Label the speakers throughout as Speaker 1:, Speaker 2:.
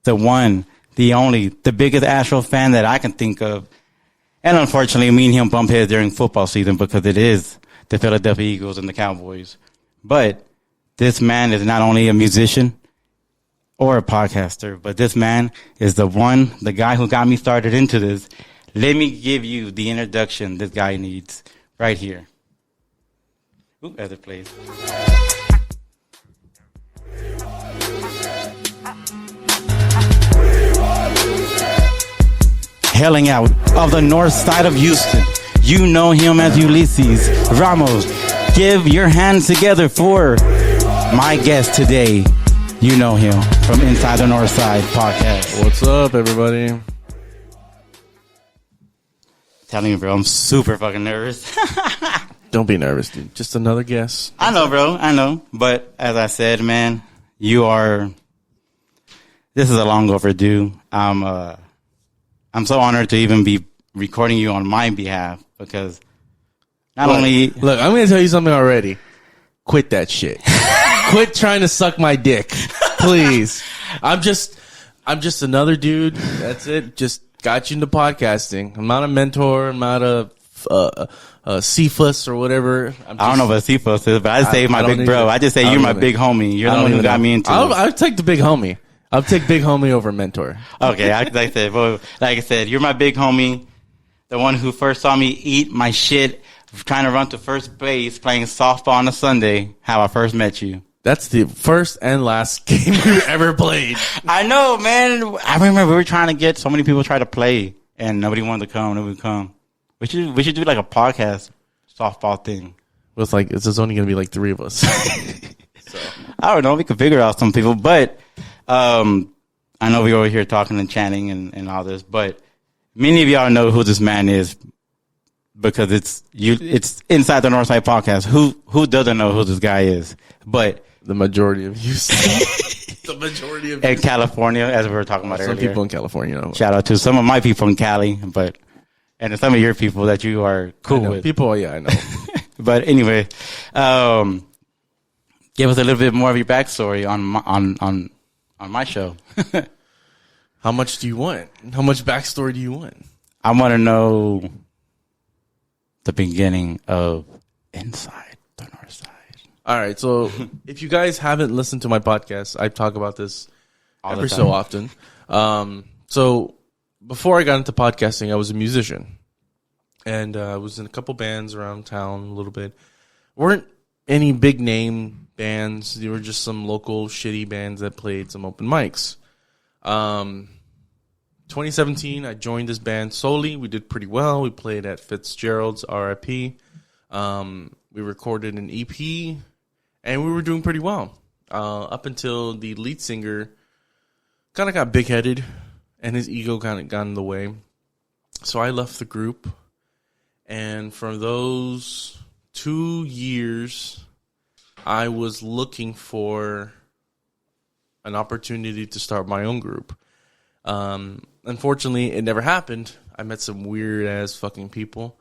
Speaker 1: the one, the only, the biggest Astro fan that I can think of. And unfortunately, me and him bump heads during football season because it is the Philadelphia Eagles and the Cowboys. But this man is not only a musician or a podcaster, but this man is the guy who got me started into this. Let me give you the introduction this guy needs right here. Oop, as it plays. Hailing out of the north side of Houston, you know him as Ulyssis. Ramos, give your hands together for my guest today. You know him from Inside the Northside podcast.
Speaker 2: What's up, everybody?
Speaker 1: Telling you, bro, I'm super fucking nervous.
Speaker 2: Don't be nervous, dude. Just another guess.
Speaker 1: I know, bro. I know. But as I said, man, this is a long overdue. I'm so honored to even be recording you on my behalf because look, I'm going
Speaker 2: to tell you something already. Quit that shit. Quit trying to suck my dick, please. I'm just another dude. That's it. Just got you into podcasting. I'm not a mentor. I'm not a CFUS or whatever.
Speaker 1: I don't know what CFUS is, but I say my big bro. I just say you're my big homie. You're the one who got me into it.
Speaker 2: I'll take the big homie. I'll take big homie over mentor.
Speaker 1: Okay, like I said, you're my big homie, the one who first saw me eat my shit, trying to run to first base, playing softball on a Sunday. How I first met you.
Speaker 2: That's the first and last game we ever played.
Speaker 1: I know, man. I remember we were trying to get so many people try to play, and nobody wanted to come. Nobody would come. We should do like a podcast softball thing.
Speaker 2: It's only gonna be like 3 of us.
Speaker 1: So I don't know. We could figure out some people, but. I know we're over here talking and chatting and all this, but many of y'all know who this man is because it's Inside the Northside podcast. Who doesn't know who this guy is? But
Speaker 2: the majority of Houston,
Speaker 1: in California, as we were talking about earlier.
Speaker 2: Some people in California know.
Speaker 1: Shout out to some of my people in Cali, and some of your people that you are cool with.
Speaker 2: People, yeah, I know.
Speaker 1: But anyway, give us a little bit more of your backstory on my show.
Speaker 2: How much do you want? How much backstory do you want?
Speaker 1: I want to know the beginning of Inside the Northside.
Speaker 2: All right. So if you guys haven't listened to my podcast, I talk about this every so often. So before I got into podcasting, I was a musician. And I was in a couple bands around town a little bit. Weren't any big name bands. They were just some local shitty bands that played some open mics. 2017, I joined this band solely. We did pretty well. We played at Fitzgerald's RIP. We recorded an EP, and we were doing pretty well. Up until the lead singer kind of got big-headed, and his ego kind of got in the way. So I left the group, and for those 2 years, I was looking for an opportunity to start my own group. Unfortunately, it never happened. I met some weird-ass fucking people.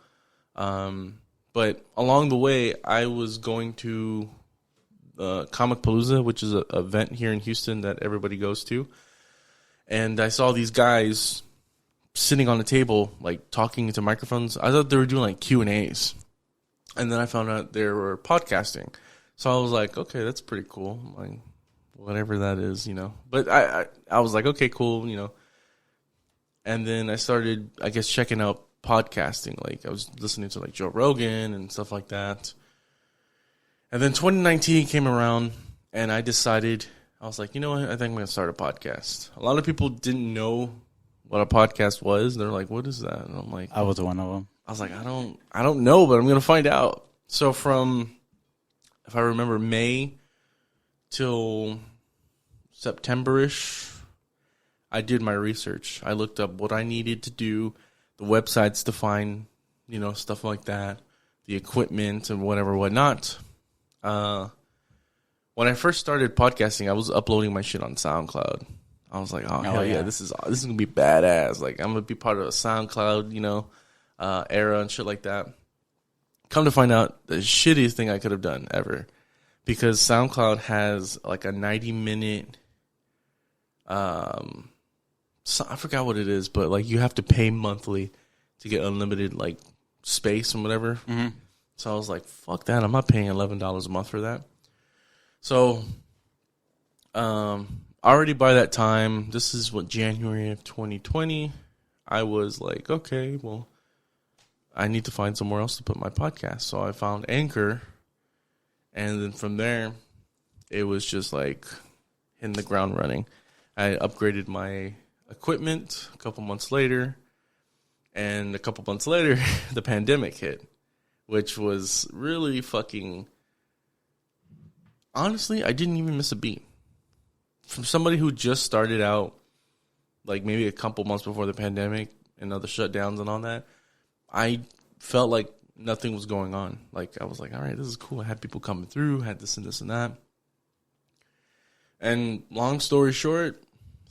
Speaker 2: But along the way, I was going to Comic Palooza, which is an event here in Houston that everybody goes to. And I saw these guys sitting on a table, like, talking into microphones. I thought they were doing, like, Q&As. And then I found out they were podcasting. So I was like, okay, that's pretty cool. Like, whatever that is, you know. But I was like, okay, cool, you know. And then I started, I guess, checking out podcasting. Like, I was listening to, like, Joe Rogan and stuff like that. And then 2019 came around, and I decided, I was like, you know what, I think I'm going to start a podcast. A lot of people didn't know what a podcast was. They're like, what is that? And I'm like,
Speaker 1: I was one of them.
Speaker 2: I was like, I don't know, but I'm going to find out. So from, if I remember, May till September-ish, I did my research. I looked up what I needed to do, the websites to find, you know, stuff like that, the equipment and whatnot. When I first started podcasting, I was uploading my shit on SoundCloud. I was like, oh hell yeah, this is gonna be badass. Like, I'm gonna be part of a SoundCloud, you know, era and shit like that. Come to find out, the shittiest thing I could have done ever, because SoundCloud has like a 90-minute So I forgot what it is, but like you have to pay monthly to get unlimited like space and whatever. Mm-hmm. So I was like, fuck that. I'm not paying $11 a month for that. So already by that time, this is what, January of 2020, I was like, okay, well, I need to find somewhere else to put my podcast. So I found Anchor, and then from there, it was just like hitting the ground running. I upgraded my equipment a couple months later, and a couple months later, the pandemic hit, which was really fucking... Honestly, I didn't even miss a beat. From somebody who just started out, like maybe a couple months before the pandemic and other shutdowns and all that, I felt like nothing was going on. Like, I was like, all right, this is cool. I had people coming through, had this and this and that. And long story short,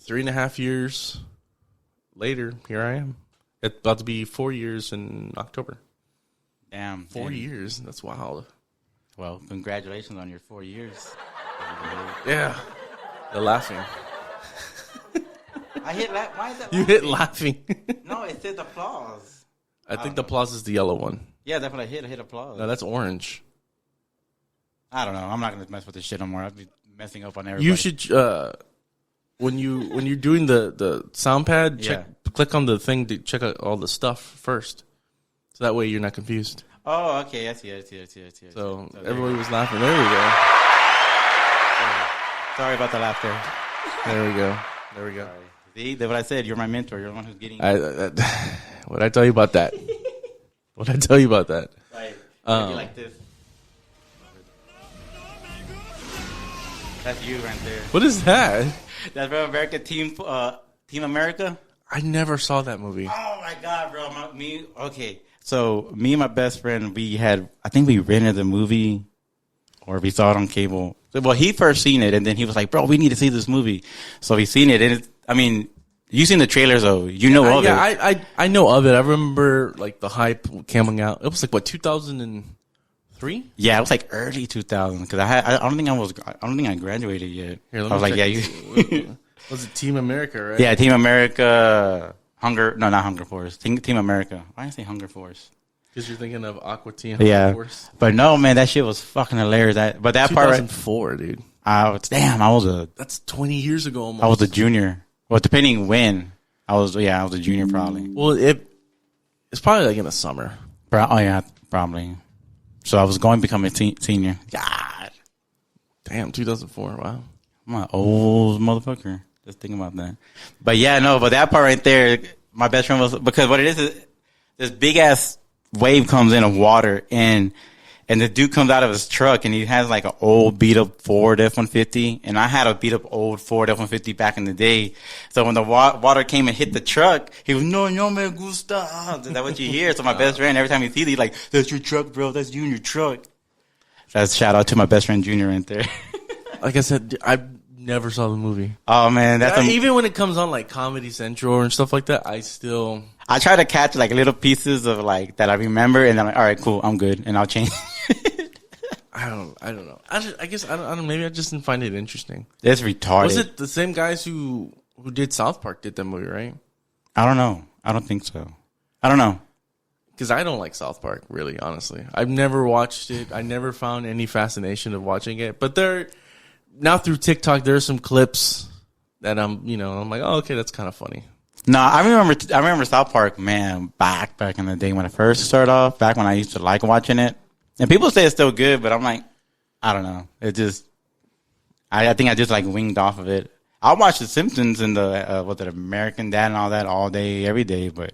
Speaker 2: 3.5 years later, here I am. It's about to be 4 years in October.
Speaker 1: Damn.
Speaker 2: 4 years. That's wild.
Speaker 1: Well, congratulations on your 4 years.
Speaker 2: Yeah. They're laughing.
Speaker 1: I hit why is that
Speaker 2: You hit laughing.
Speaker 1: No, it said applause.
Speaker 2: I think the applause is the yellow one.
Speaker 1: Yeah, that's what I hit. I hit applause.
Speaker 2: No, that's orange.
Speaker 1: I don't know. I'm not going to mess with this shit no more. I'll be messing up on everybody.
Speaker 2: You should, when you're doing the sound pad, click on the thing to check out all the stuff first. So that way you're not confused.
Speaker 1: Oh, okay. I see.
Speaker 2: So everybody was laughing. There we go.
Speaker 1: Sorry about the laughter.
Speaker 2: There we go.
Speaker 1: Sorry. See, that's what I said. You're my mentor. You're the one who's getting...
Speaker 2: What'd I tell you about that? What'd I tell you about that?
Speaker 1: Right. You like this. That's you right there.
Speaker 2: What is that?
Speaker 1: That's from America Team America.
Speaker 2: I never saw that movie.
Speaker 1: Oh my god, bro! Okay. So me and my best friend, I think we rented the movie, or we saw it on cable. Well, he first seen it, and then he was like, "Bro, we need to see this movie." So we seen it, and you seen the trailers though. You know of it.
Speaker 2: Yeah, I know of it. I remember like the hype coming out. It was like what, 2003?
Speaker 1: Yeah, it was like early 2000 because I don't think I graduated yet.
Speaker 2: Here,
Speaker 1: I was like, yeah,
Speaker 2: was it Team America, right?
Speaker 1: Yeah, Team America. Not Hunger Force. Team America. Why did I say Hunger Force?
Speaker 2: Because you're thinking of Aqua Teen.
Speaker 1: Yeah,
Speaker 2: Force.
Speaker 1: But no, man, that shit was fucking hilarious. But that
Speaker 2: 2004, dude.
Speaker 1: That's
Speaker 2: 20 years ago almost.
Speaker 1: I was a junior. Well, depending when I was a junior probably.
Speaker 2: Well, it's probably like in the summer.
Speaker 1: Probably. So I was going to become a senior. God,
Speaker 2: damn, 2004. Wow,
Speaker 1: I'm an old motherfucker. Just thinking about that. But yeah, no, but that part right there, my best friend was, because what it is this big ass wave comes in of water, and the dude comes out of his truck, and he has like an old beat up Ford F-150, and I had a beat up old Ford F-150 back in the day. So when the water came and hit the truck, he was, no me gusta. Is that what you hear? So my best friend, every time he sees it, he's like, that's your truck, bro. That's you and your truck. That's shout out to my best friend Junior right there.
Speaker 2: Like I said, I never saw the movie.
Speaker 1: Oh man,
Speaker 2: even when it comes on like Comedy Central and stuff like that, I
Speaker 1: try to catch like little pieces of like that I remember, and I'm like, all right, cool, I'm good, and I'll change.
Speaker 2: I don't know. I guess I don't. Maybe I just didn't find it interesting.
Speaker 1: It's retarded.
Speaker 2: Was it the same guys who did South Park did that movie, right?
Speaker 1: I don't know. I don't think so. I don't know.
Speaker 2: Because I don't like South Park, really, honestly. I've never watched it. I never found any fascination of watching it. But now through TikTok, there are some clips that I'm like, oh, okay, that's kind of funny.
Speaker 1: No, I remember South Park, man, back in the day when it first started off, back when I used to like watching it. And people say it's still good, but I'm like, I don't know. It just, I think I just like winged off of it. I'll watch The Simpsons and American Dad and all that all day, every day, but.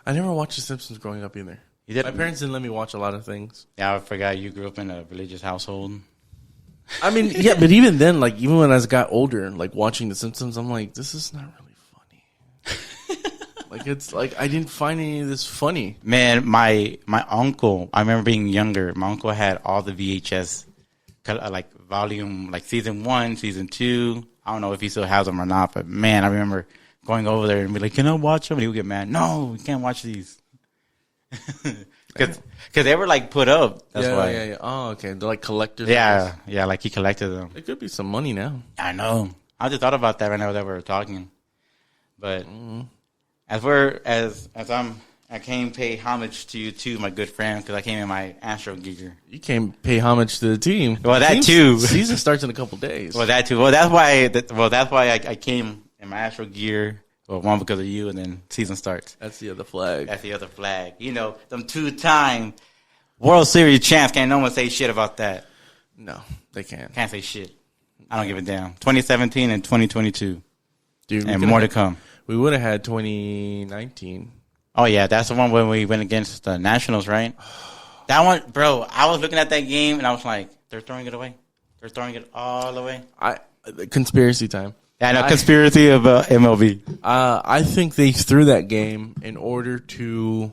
Speaker 2: I never watched The Simpsons growing up either. You did? My parents didn't let me watch a lot of things.
Speaker 1: Yeah, I forgot you grew up in a religious household.
Speaker 2: I mean, yeah, but even then, like, even when I got older, like, watching The Simpsons, I'm like, this is not really funny. Like, it's like, I didn't find any of this funny.
Speaker 1: Man, my uncle, I remember being younger, my uncle had all the VHS, like, volume, like, season 1, season 2. I don't know if he still has them or not, but, man, I remember going over there and be like, can I watch them? And he would get mad. No, you can't watch these. Because they were like put up. That's why.
Speaker 2: Yeah. Oh, okay. They're like collectors.
Speaker 1: Yeah, like he collected them.
Speaker 2: It could be some money now.
Speaker 1: I know. I just thought about that right now that we were talking. But I came pay homage to you too, my good friend, because I came in my Astro gear.
Speaker 2: You came pay homage to the team.
Speaker 1: Well, that too.
Speaker 2: Season starts in a couple days.
Speaker 1: Well, that too. Well, that's why I came in my Astro gear. Well, one because of you, and then season starts.
Speaker 2: That's the other flag.
Speaker 1: You know, them 2-time World Series champs. Can't no one say shit about that.
Speaker 2: No, they can't.
Speaker 1: Can't say shit. I don't give a damn. 2017 and 2022.
Speaker 2: Dude,
Speaker 1: and more to come.
Speaker 2: We would have had 2019.
Speaker 1: Oh, yeah. That's the one when we went against the Nationals, right? That one, bro, I was looking at that game, and I was like, they're throwing it away. They're throwing it all away.
Speaker 2: Conspiracy time.
Speaker 1: Yeah, no, conspiracy of MLB.
Speaker 2: I think they threw that game in order to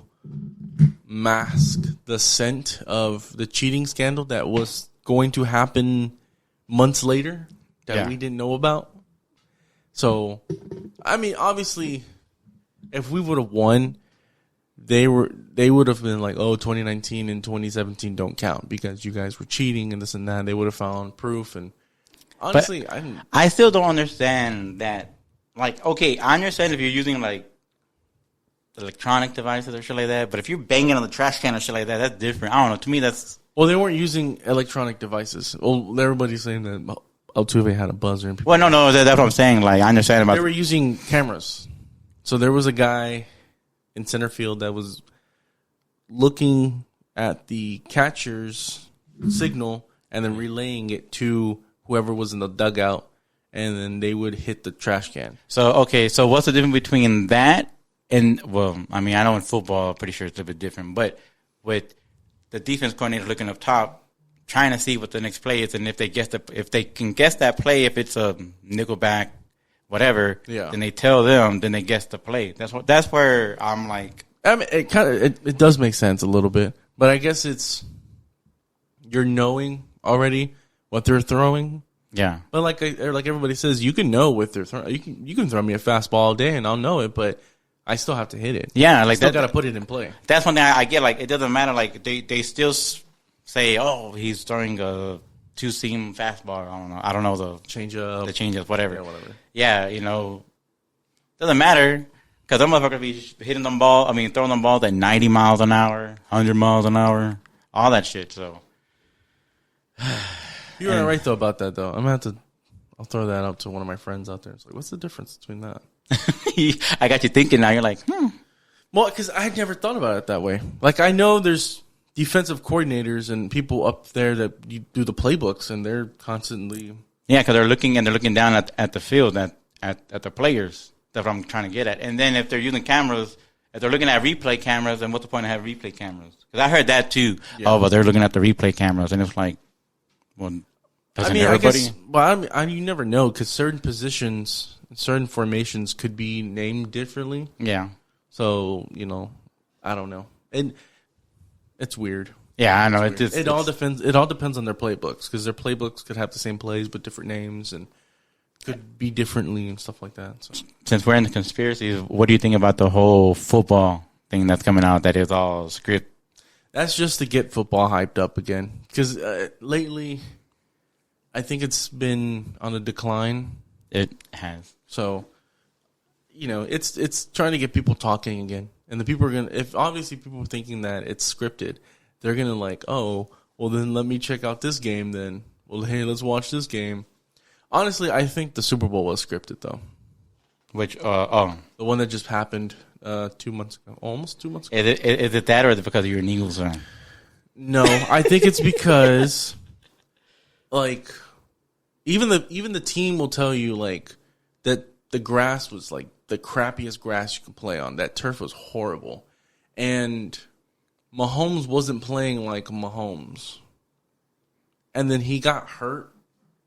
Speaker 2: mask the scent of the cheating scandal that was going to happen months later that we didn't know about. So, I mean, obviously, if we would have won, they would have been like, oh, 2019 and 2017 don't count because you guys were cheating and this and that. They would have found proof. And honestly,
Speaker 1: I still don't understand that. Like, okay, I understand if you're using like electronic devices or shit like that, but if you're banging on the trash can or shit like that, that's different. I don't know. To me, that's...
Speaker 2: Well, they weren't using electronic devices. Well, everybody's saying that Altuve had a buzzer. And
Speaker 1: well, no, that's what I'm saying. Like, I understand about...
Speaker 2: They were using cameras. So there was a guy in center field that was looking at the catcher's signal and then relaying it to whoever was in the dugout, and then they would hit the trash can.
Speaker 1: So, okay, so what's the difference between that and... Well, I mean, I know in football, I'm pretty sure it's a bit different, but with the defense coordinator looking up top, trying to see what the next play is, and if they can guess that play, if it's a nickelback, whatever, then they tell them, then they guess the play. That's where I'm like,
Speaker 2: I mean, it does make sense a little bit, but I guess it's you're knowing already what they're throwing.
Speaker 1: Yeah.
Speaker 2: But like everybody says, you can know what they're throwing. You can throw me a fastball all day and I'll know it, but I still have to hit it.
Speaker 1: Yeah, like
Speaker 2: still got to put it in play.
Speaker 1: That's one thing I get. Like, it doesn't matter. Like, they still say, oh, he's throwing a 2-seam fastball. I don't know the changeup, whatever.
Speaker 2: Yeah, whatever.
Speaker 1: Yeah, you know, doesn't matter because them motherfuckers be hitting them ball. I mean, throwing them balls at 90 miles an hour, 100 miles an hour, all that shit. So
Speaker 2: you were right though about that though. I'll throw that up to one of my friends out there. It's like, what's the difference between that?
Speaker 1: I got you thinking now. You're like,
Speaker 2: Well, because I had never thought about it that way. Like, I know there's defensive coordinators and people up there that you do the playbooks, and they're constantly...
Speaker 1: Yeah, because they're looking down at the field, at the players. That's what I'm trying to get at. And then if they're using cameras, if they're looking at replay cameras, then what's the point of having replay cameras? Because I heard that too. Yeah. Oh, but they're looking at the replay cameras, and it's like, well, doesn't everybody...
Speaker 2: I guess, you never know, because certain positions... certain formations could be named differently.
Speaker 1: Yeah.
Speaker 2: So, you know, I don't know. And it's weird.
Speaker 1: Yeah, I know.
Speaker 2: It all depends on their playbooks, because their playbooks could have the same plays but different names and could be differently and stuff like that. So.
Speaker 1: Since we're in the conspiracies, what do you think about the whole football thing that's coming out that is all script?
Speaker 2: That's just to get football hyped up again. Because lately, I think it's been on a decline.
Speaker 1: It has.
Speaker 2: So, you know, it's trying to get people talking again. And the people are going to, if obviously people are thinking that it's scripted, they're going to like, oh, well then let me check out this game then. Well, hey, let's watch this game. Honestly, I think the Super Bowl was scripted though.
Speaker 1: Which,
Speaker 2: the one that just happened 2 months ago, almost 2 months ago.
Speaker 1: Is it that or is it because you're an Eagles fan?
Speaker 2: No, I think it's because, like, even the team will tell you like that the grass was like the crappiest grass you could play on. That turf was horrible, and Mahomes wasn't playing like Mahomes. And then he got hurt,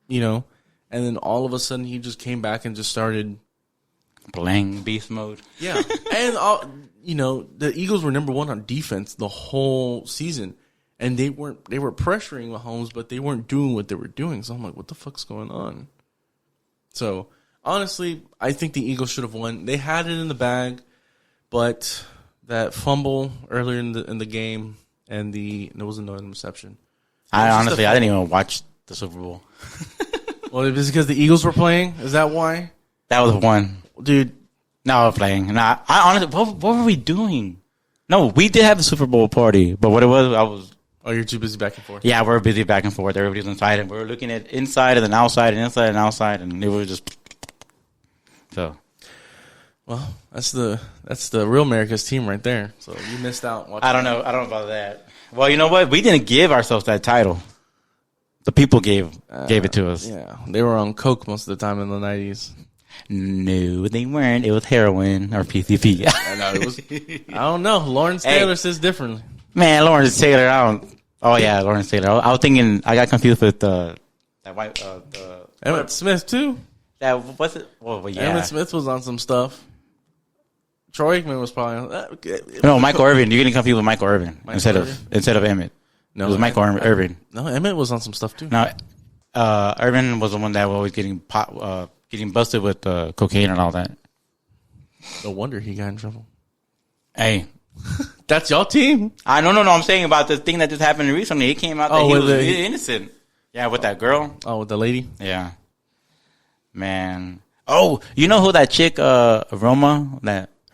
Speaker 2: you know, and then all of a sudden he just came back and just started
Speaker 1: playing beast mode.
Speaker 2: Yeah, and you know, the Eagles were number one on defense the whole season. And they were pressuring Mahomes, but they weren't doing what they were doing. So I'm like, what the fuck's going on? So honestly, I think the Eagles should have won. They had it in the bag, but that fumble earlier in the game and there was no interception.
Speaker 1: I didn't even watch the Super Bowl.
Speaker 2: Well, is it because the Eagles were playing? Is that why?
Speaker 1: That was one.
Speaker 2: Dude.
Speaker 1: No, we're playing. And I honestly, what were we doing? No, we did have a Super Bowl party, but what it was,
Speaker 2: Oh, you're too busy back and forth.
Speaker 1: Yeah, we're busy back and forth. Everybody's inside, and we were looking at inside and then outside and inside and outside, and it was just so.
Speaker 2: Well, that's the real America's team right there. So you missed out.
Speaker 1: I don't know about that. Well, you know what? We didn't give ourselves that title. The people gave it to us.
Speaker 2: Yeah, they were on coke most of the time in the 90s.
Speaker 1: No, they weren't. It was heroin or PCP.
Speaker 2: I know it was. I don't know. Lawrence Taylor says differently.
Speaker 1: Man, Lawrence Taylor. Oh yeah, Lawrence Taylor. I was thinking. I got confused with that white.
Speaker 2: Emmitt Smith too.
Speaker 1: That what's it? Well, yeah.
Speaker 2: Emmitt Smith was on some stuff. Troy Aikman was probably on that.
Speaker 1: No, Michael Irvin. You're getting confused with Michael Irvin instead of Emmett.
Speaker 2: No,
Speaker 1: it was Michael Irvin.
Speaker 2: No, Emmitt was on some stuff too.
Speaker 1: No, Irvin was the one that was always getting busted with cocaine and all that.
Speaker 2: No wonder he got in trouble.
Speaker 1: Hey.
Speaker 2: That's your team?
Speaker 1: No. I'm saying about the thing that just happened recently. He came out that he was innocent. Yeah, with that girl.
Speaker 2: Oh, with the lady?
Speaker 1: Yeah. Man. Oh, you know who that chick, Roma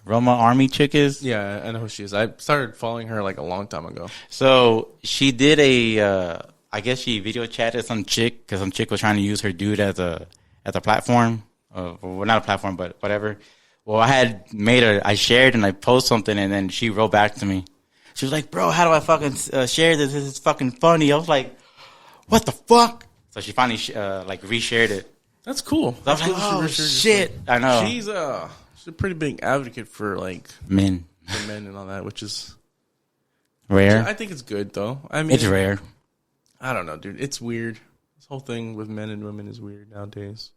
Speaker 1: Army chick is?
Speaker 2: Yeah, I know who she is. I started following her like a long time ago.
Speaker 1: So she did I guess she video chatted some chick because some chick was trying to use her dude as a platform. Well, not a platform, but whatever. Well, I shared and I posted something, and then she wrote back to me. She was like, bro, how do I fucking share this? This is fucking funny. I was like, what the fuck? So she finally reshared it.
Speaker 2: That's cool.
Speaker 1: So I was like, oh, shit. I know.
Speaker 2: She's a pretty big advocate for like
Speaker 1: men
Speaker 2: and all that, which is
Speaker 1: rare.
Speaker 2: I think it's good though. I mean,
Speaker 1: it's rare.
Speaker 2: I don't know, dude. It's weird. This whole thing with men and women is weird nowadays.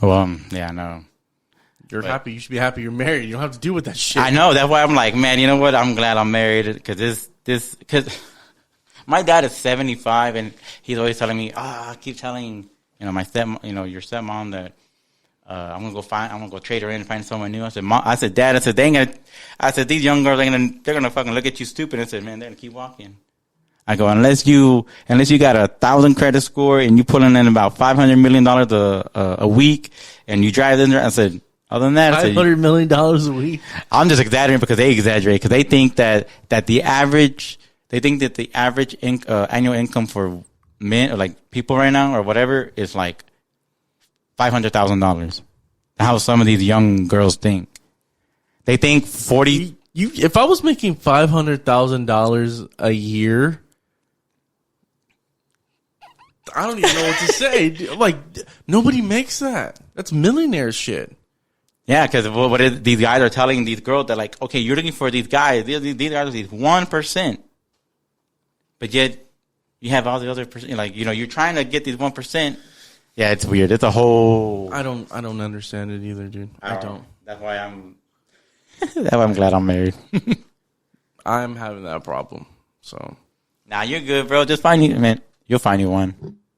Speaker 1: Well, yeah, I know.
Speaker 2: You're happy. You should be happy you're married. You don't have to deal with that shit.
Speaker 1: I know. That's why I'm like, man, you know what? I'm glad I'm married because because my dad is 75 and he's always telling me, I keep telling, your stepmom that I'm gonna go trade her in and find someone new. I said, Mom, Dad, these young girls they're gonna fucking look at you stupid. I said, man, they're gonna keep walking. I go, unless you got 1,000 credit score and you pulling in about $500 million a week and you drive in there. I said, other than that,
Speaker 2: $500 million a week.
Speaker 1: I'm just exaggerating because they exaggerate because they think that the average annual income for men or like people right now or whatever is like $500,000. How some of these young girls think. They think 40.
Speaker 2: If I was making $500,000 a year, I don't even know what to say. Like, nobody makes that. That's millionaire shit.
Speaker 1: Yeah, because these guys are telling these girls that, like, okay, you're looking for these guys. These guys are these 1%. But yet, you have all the other percent. Like, you're trying to get these 1%. Yeah, it's weird. It's a whole...
Speaker 2: I don't understand it either, dude. I don't.
Speaker 1: That's why I'm glad I'm married.
Speaker 2: I'm having that problem, so...
Speaker 1: Nah, you're good, bro. Just you'll find you one.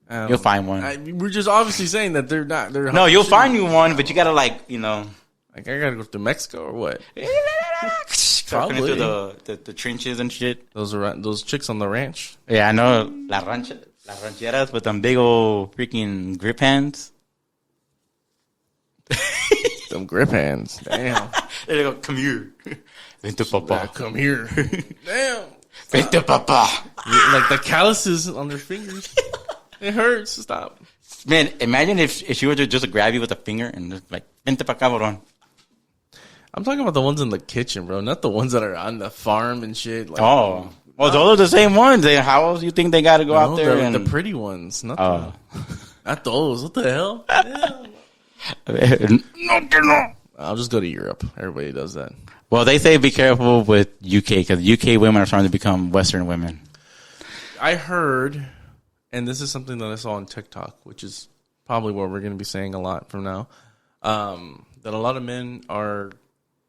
Speaker 1: You'll find one.
Speaker 2: We're just obviously saying that they're not.
Speaker 1: No, you'll find you one, but you gotta
Speaker 2: Like I gotta go to Mexico or what?
Speaker 1: Probably through the trenches and shit.
Speaker 2: Those chicks on the ranch.
Speaker 1: Yeah, I know. Las rancheras with them big old freaking grip hands.
Speaker 2: Them grip hands. Damn.
Speaker 1: They go, come here. Vente, papa.
Speaker 2: Come here. Damn.
Speaker 1: Vente, papa.
Speaker 2: Like the calluses on their fingers. It hurts. Stop.
Speaker 1: Man, imagine if she were to just grab you with a finger and just like, vente pa' acá, cabrón.
Speaker 2: I'm talking about the ones in the kitchen, bro. Not the ones that are on the farm and shit. Like,
Speaker 1: well, those are the same ones. How else you think they got to go out there?
Speaker 2: The pretty ones. Not those. What the hell? No. I'll just go to Europe. Everybody does that.
Speaker 1: Well, they say be careful with UK because UK women are starting to become Western women.
Speaker 2: I heard, and this is something that I saw on TikTok, which is probably what we're going to be saying a lot from now, that a lot of men are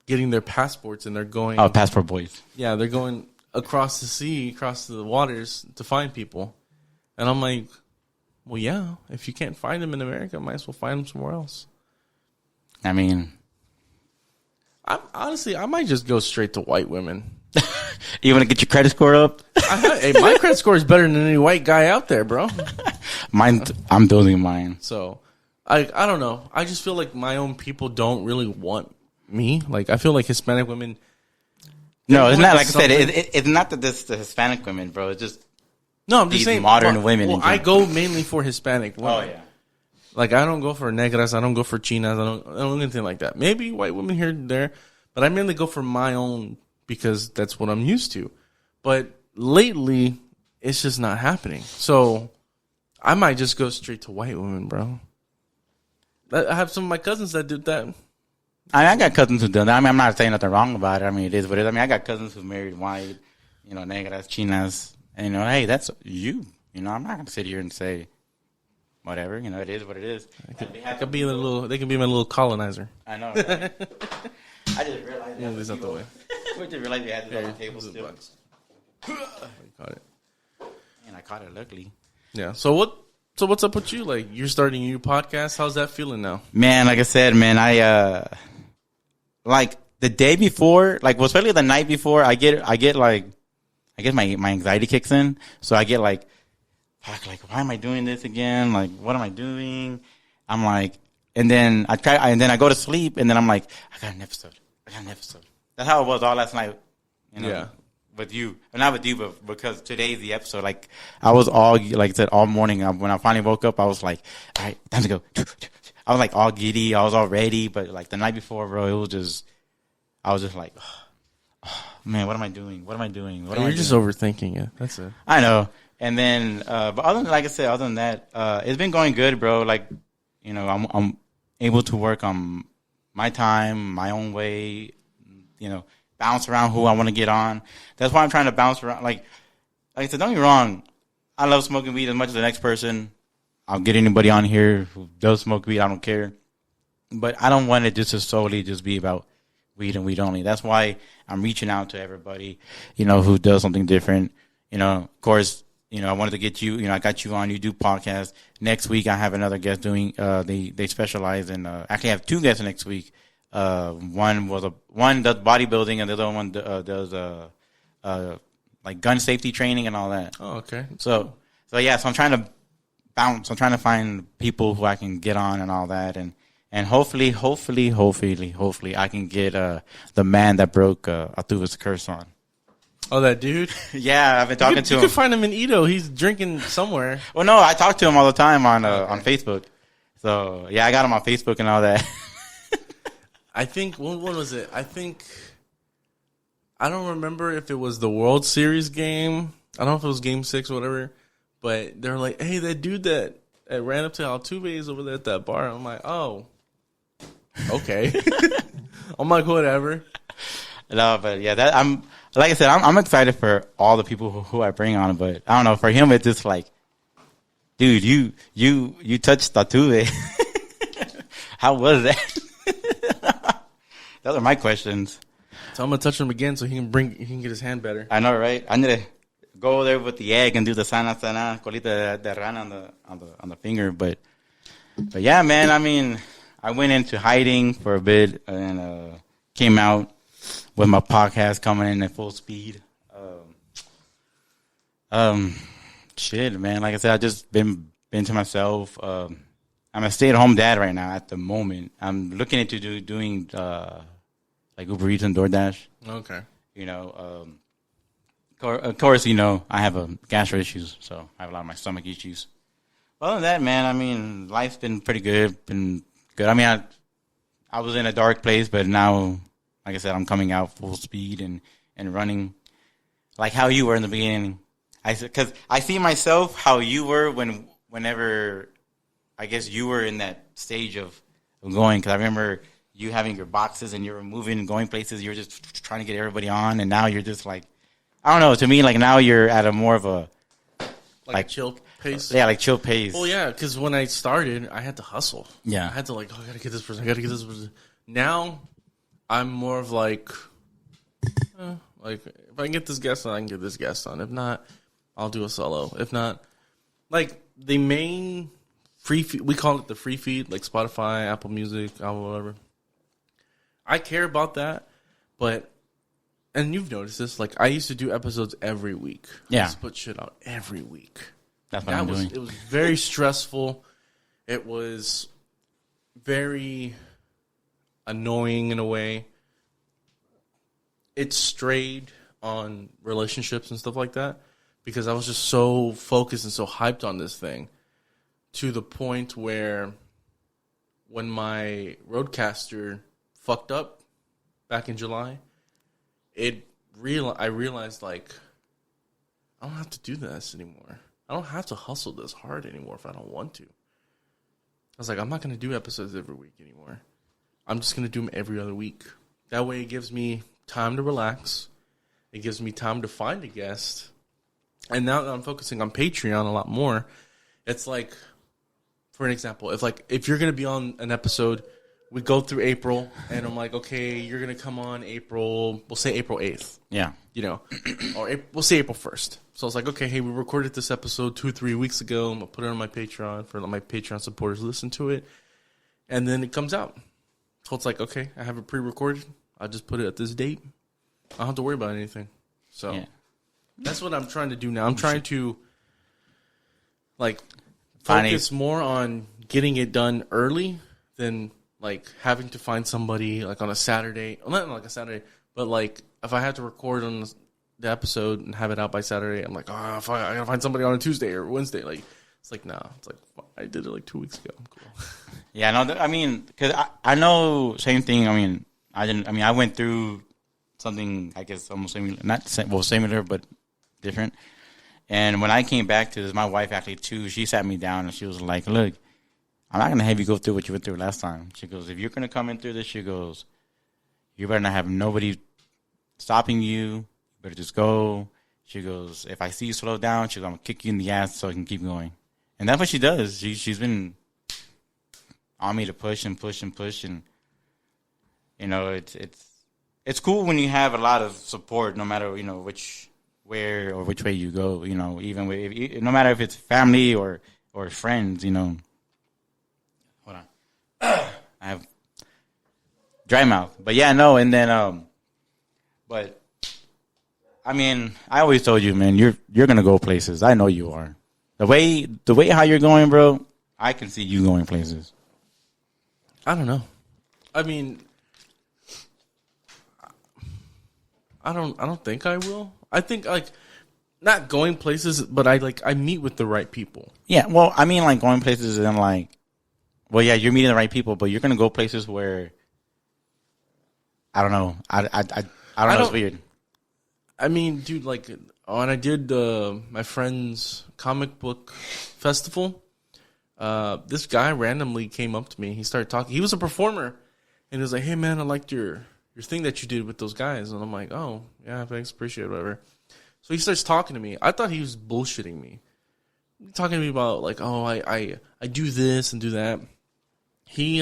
Speaker 2: getting their passports and they're going...
Speaker 1: Oh, passport boys.
Speaker 2: Yeah, they're going across the sea, across the waters to find people. And I'm like, well, yeah, if you can't find them in America, might as well find them somewhere else.
Speaker 1: I mean...
Speaker 2: Honestly, I might just go straight to white women.
Speaker 1: You want to get your credit score up?
Speaker 2: Hey, my credit score is better than any white guy out there, bro.
Speaker 1: I'm building mine.
Speaker 2: So I don't know. I just feel like my own people don't really want me. Like I feel like Hispanic women.
Speaker 1: No, it's not like I said. It's not that this the Hispanic women, bro. It's just
Speaker 2: no. I'm just saying
Speaker 1: modern women.
Speaker 2: Well, I go mainly for Hispanic women.
Speaker 1: Oh yeah.
Speaker 2: Like I don't go for negras. I don't go for chinas. I don't do anything like that. Maybe white women here and there, but I mainly go for my own because that's what I'm used to. But lately, it's just not happening. So I might just go straight to white women, bro. I have some of my cousins that did that.
Speaker 1: I got cousins who done that. I mean, I'm not saying nothing wrong about it. I mean, it is what it is. I mean, I got cousins who married white, negras, chinas, and hey, that's you. I'm not gonna sit here and say whatever. It is what it is.
Speaker 2: They can be my little colonizer.
Speaker 1: I know. Right? I just realized.
Speaker 2: Yeah, this out the way.
Speaker 1: We just realized we had this on the table still.
Speaker 2: Caught it.
Speaker 1: And I caught it luckily.
Speaker 2: Yeah. So what's up with you? Like you're starting a new podcast. How's that feeling now?
Speaker 1: Man, like I said, man, I like the day before, especially the night before, I get my anxiety kicks in. So I get like, fuck, like why am I doing this again? Like what am I doing? I'm like, and then I go to sleep, and then I'm like, I got an episode. That's how it was all last night.
Speaker 2: Yeah.
Speaker 1: With you, not with you, but because today's the episode. Like I was all, like I said, all morning. When I finally woke up, I was like, all right, time to go. I was like all giddy. I was all ready. But like the night before, bro, I was just like, oh, man, what am I doing?
Speaker 2: You're just overthinking it. That's it.
Speaker 1: I know. And then, but other than that, it's been going good, bro. Like, I'm able to work on my time, my own way, bounce around who I want to get on. That's why I'm trying to bounce around. Like I said, don't get me wrong. I love smoking weed as much as the next person. I'll get anybody on here who does smoke weed. I don't care. But I don't want it just to solely just be about weed and weed only. That's why I'm reaching out to everybody, who does something different. Of course, I wanted to get you, I got you on. You do podcasts. Next week, I have another guest doing, they specialize in, actually I have two guests next week. One does bodybuilding, and the other one does like gun safety training and all that.
Speaker 2: Oh, okay.
Speaker 1: So yeah. So I'm trying to bounce. I'm trying to find people who I can get on and all that, and hopefully I can get the man that broke Atuva's curse on.
Speaker 2: Oh, that dude.
Speaker 1: Yeah, I've been talking to him.
Speaker 2: You can find him in Ito. He's drinking somewhere.
Speaker 1: Well, no, I talk to him all the time on Facebook. So yeah, I got him on Facebook and all that.
Speaker 2: I think, when was it? I don't remember if it was the World Series game. I don't know if it was Game 6 or whatever. But they're like, hey, that dude that ran up to Altuve is over there at that bar. I'm like, oh, okay. I'm like, whatever.
Speaker 1: No, but yeah, like I said, I'm excited for all the people who I bring on. But I don't know, for him, it's just like, dude, you touched Altuve. How was that? Those are my questions.
Speaker 2: So I'm gonna touch him again so he can get his hand better.
Speaker 1: I know, right? I need to go there with the egg and do the sana colita de rana on the finger. But yeah, man. I mean, I went into hiding for a bit and came out with my podcast coming in at full speed. Shit, man. Like I said, I just been to myself. I'm a stay-at-home dad right now at the moment. I'm looking into doing like Uber Eats and DoorDash.
Speaker 2: Okay.
Speaker 1: Of course, I have gastro issues, so I have a lot of my stomach issues. Other than that, man, I mean, life's been pretty good. Been good. I mean, I was in a dark place, but now, like I said, I'm coming out full speed and running like how you were in the beginning. Because I see myself how you were whenever I guess you were in that stage of going, because I remember you having your boxes and you were moving and going places. You were just trying to get everybody on, and now you're just like, I don't know. To me, like now you're at a more of a
Speaker 2: like chill pace.
Speaker 1: Yeah, like chill pace.
Speaker 2: Well, yeah, because when I started, I had to hustle.
Speaker 1: Yeah,
Speaker 2: I had to I gotta get this person. Now I'm more of like if I can get this guest on, I can get this guest on. If not, I'll do a solo. If not, like the main free feed, we call it the free feed, like Spotify, Apple Music, whatever. I care about that, and you've noticed this, like I used to do episodes every week.
Speaker 1: Yeah.
Speaker 2: I used to put shit out every week.
Speaker 1: That's what I'm doing.
Speaker 2: It was very stressful. It was very annoying in a way. It strayed on relationships and stuff like that because I was just so focused and so hyped on this thing to the point where when my Roadcaster fucked up back in July, I realized, like, I don't have to do this anymore. I don't have to hustle this hard anymore if I don't want to. I was like, I'm not going to do episodes every week anymore. I'm just going to do them every other week. That way it gives me time to relax. It gives me time to find a guest. And now that I'm focusing on Patreon a lot more, it's like, for an example, if you're going to be on an episode, we go through April, and I'm like, okay, you're going to come on April, we'll say April 8th.
Speaker 1: Yeah.
Speaker 2: You know, or we'll say April 1st. So I was like, okay, hey, we recorded this episode 2-3 weeks ago. I'm going to put it on my Patreon for my Patreon supporters to listen to it. And then it comes out. So it's like, okay, I have it pre-recorded. I'll just put it at this date. I don't have to worry about anything. So yeah. That's what I'm trying to do now. I'm trying to, like, focus more on getting it done early than, like, having to find somebody, like, on a Saturday. Well, not like a Saturday, but, like, if I had to record on the episode and have it out by Saturday, I'm like, I gotta find somebody on a Tuesday or Wednesday. Like, it's like, nah. It's like, I did it like 2 weeks ago. I'm cool.
Speaker 1: Yeah, no, I mean, because I know, same thing. I mean, I went through something, I guess, almost similar, similar, but different. And when I came back to this, my wife actually, too, she sat me down and she was like, look, I'm not going to have you go through what you went through last time. She goes, if you're going to come in through this, she goes, you better not have nobody stopping you. You better just go. She goes, if I see you slow down, she goes, I'm going to kick you in the ass so I can keep going. And that's what she does. She's been on me to push and push and push. And, you know, it's cool when you have a lot of support, no matter, you know, which way you go, you know, even no matter if it's family or friends, you know. Hold on. I have dry mouth. But yeah, no, and then but I mean, I always told you, man, you're gonna go places. I know you are. The way how you're going, bro, I can see you going places.
Speaker 2: I don't know. I mean, I don't think I will. I think, like, not going places, but I meet with the right people.
Speaker 1: Yeah, well, I mean, like, going places and, like, well, yeah, you're meeting the right people, but you're gonna go places where I don't know. I don't know. It's weird.
Speaker 2: I mean, dude, like, when I did my friend's comic book festival, this guy randomly came up to me. He started talking. He was a performer, and he was like, "Hey, man, I liked your thing that you did with those guys." And I'm like, "Oh, yeah, thanks, appreciate it, whatever." So he starts talking to me. I thought he was bullshitting me, talking to me about, like, "Oh, I do this and do that." He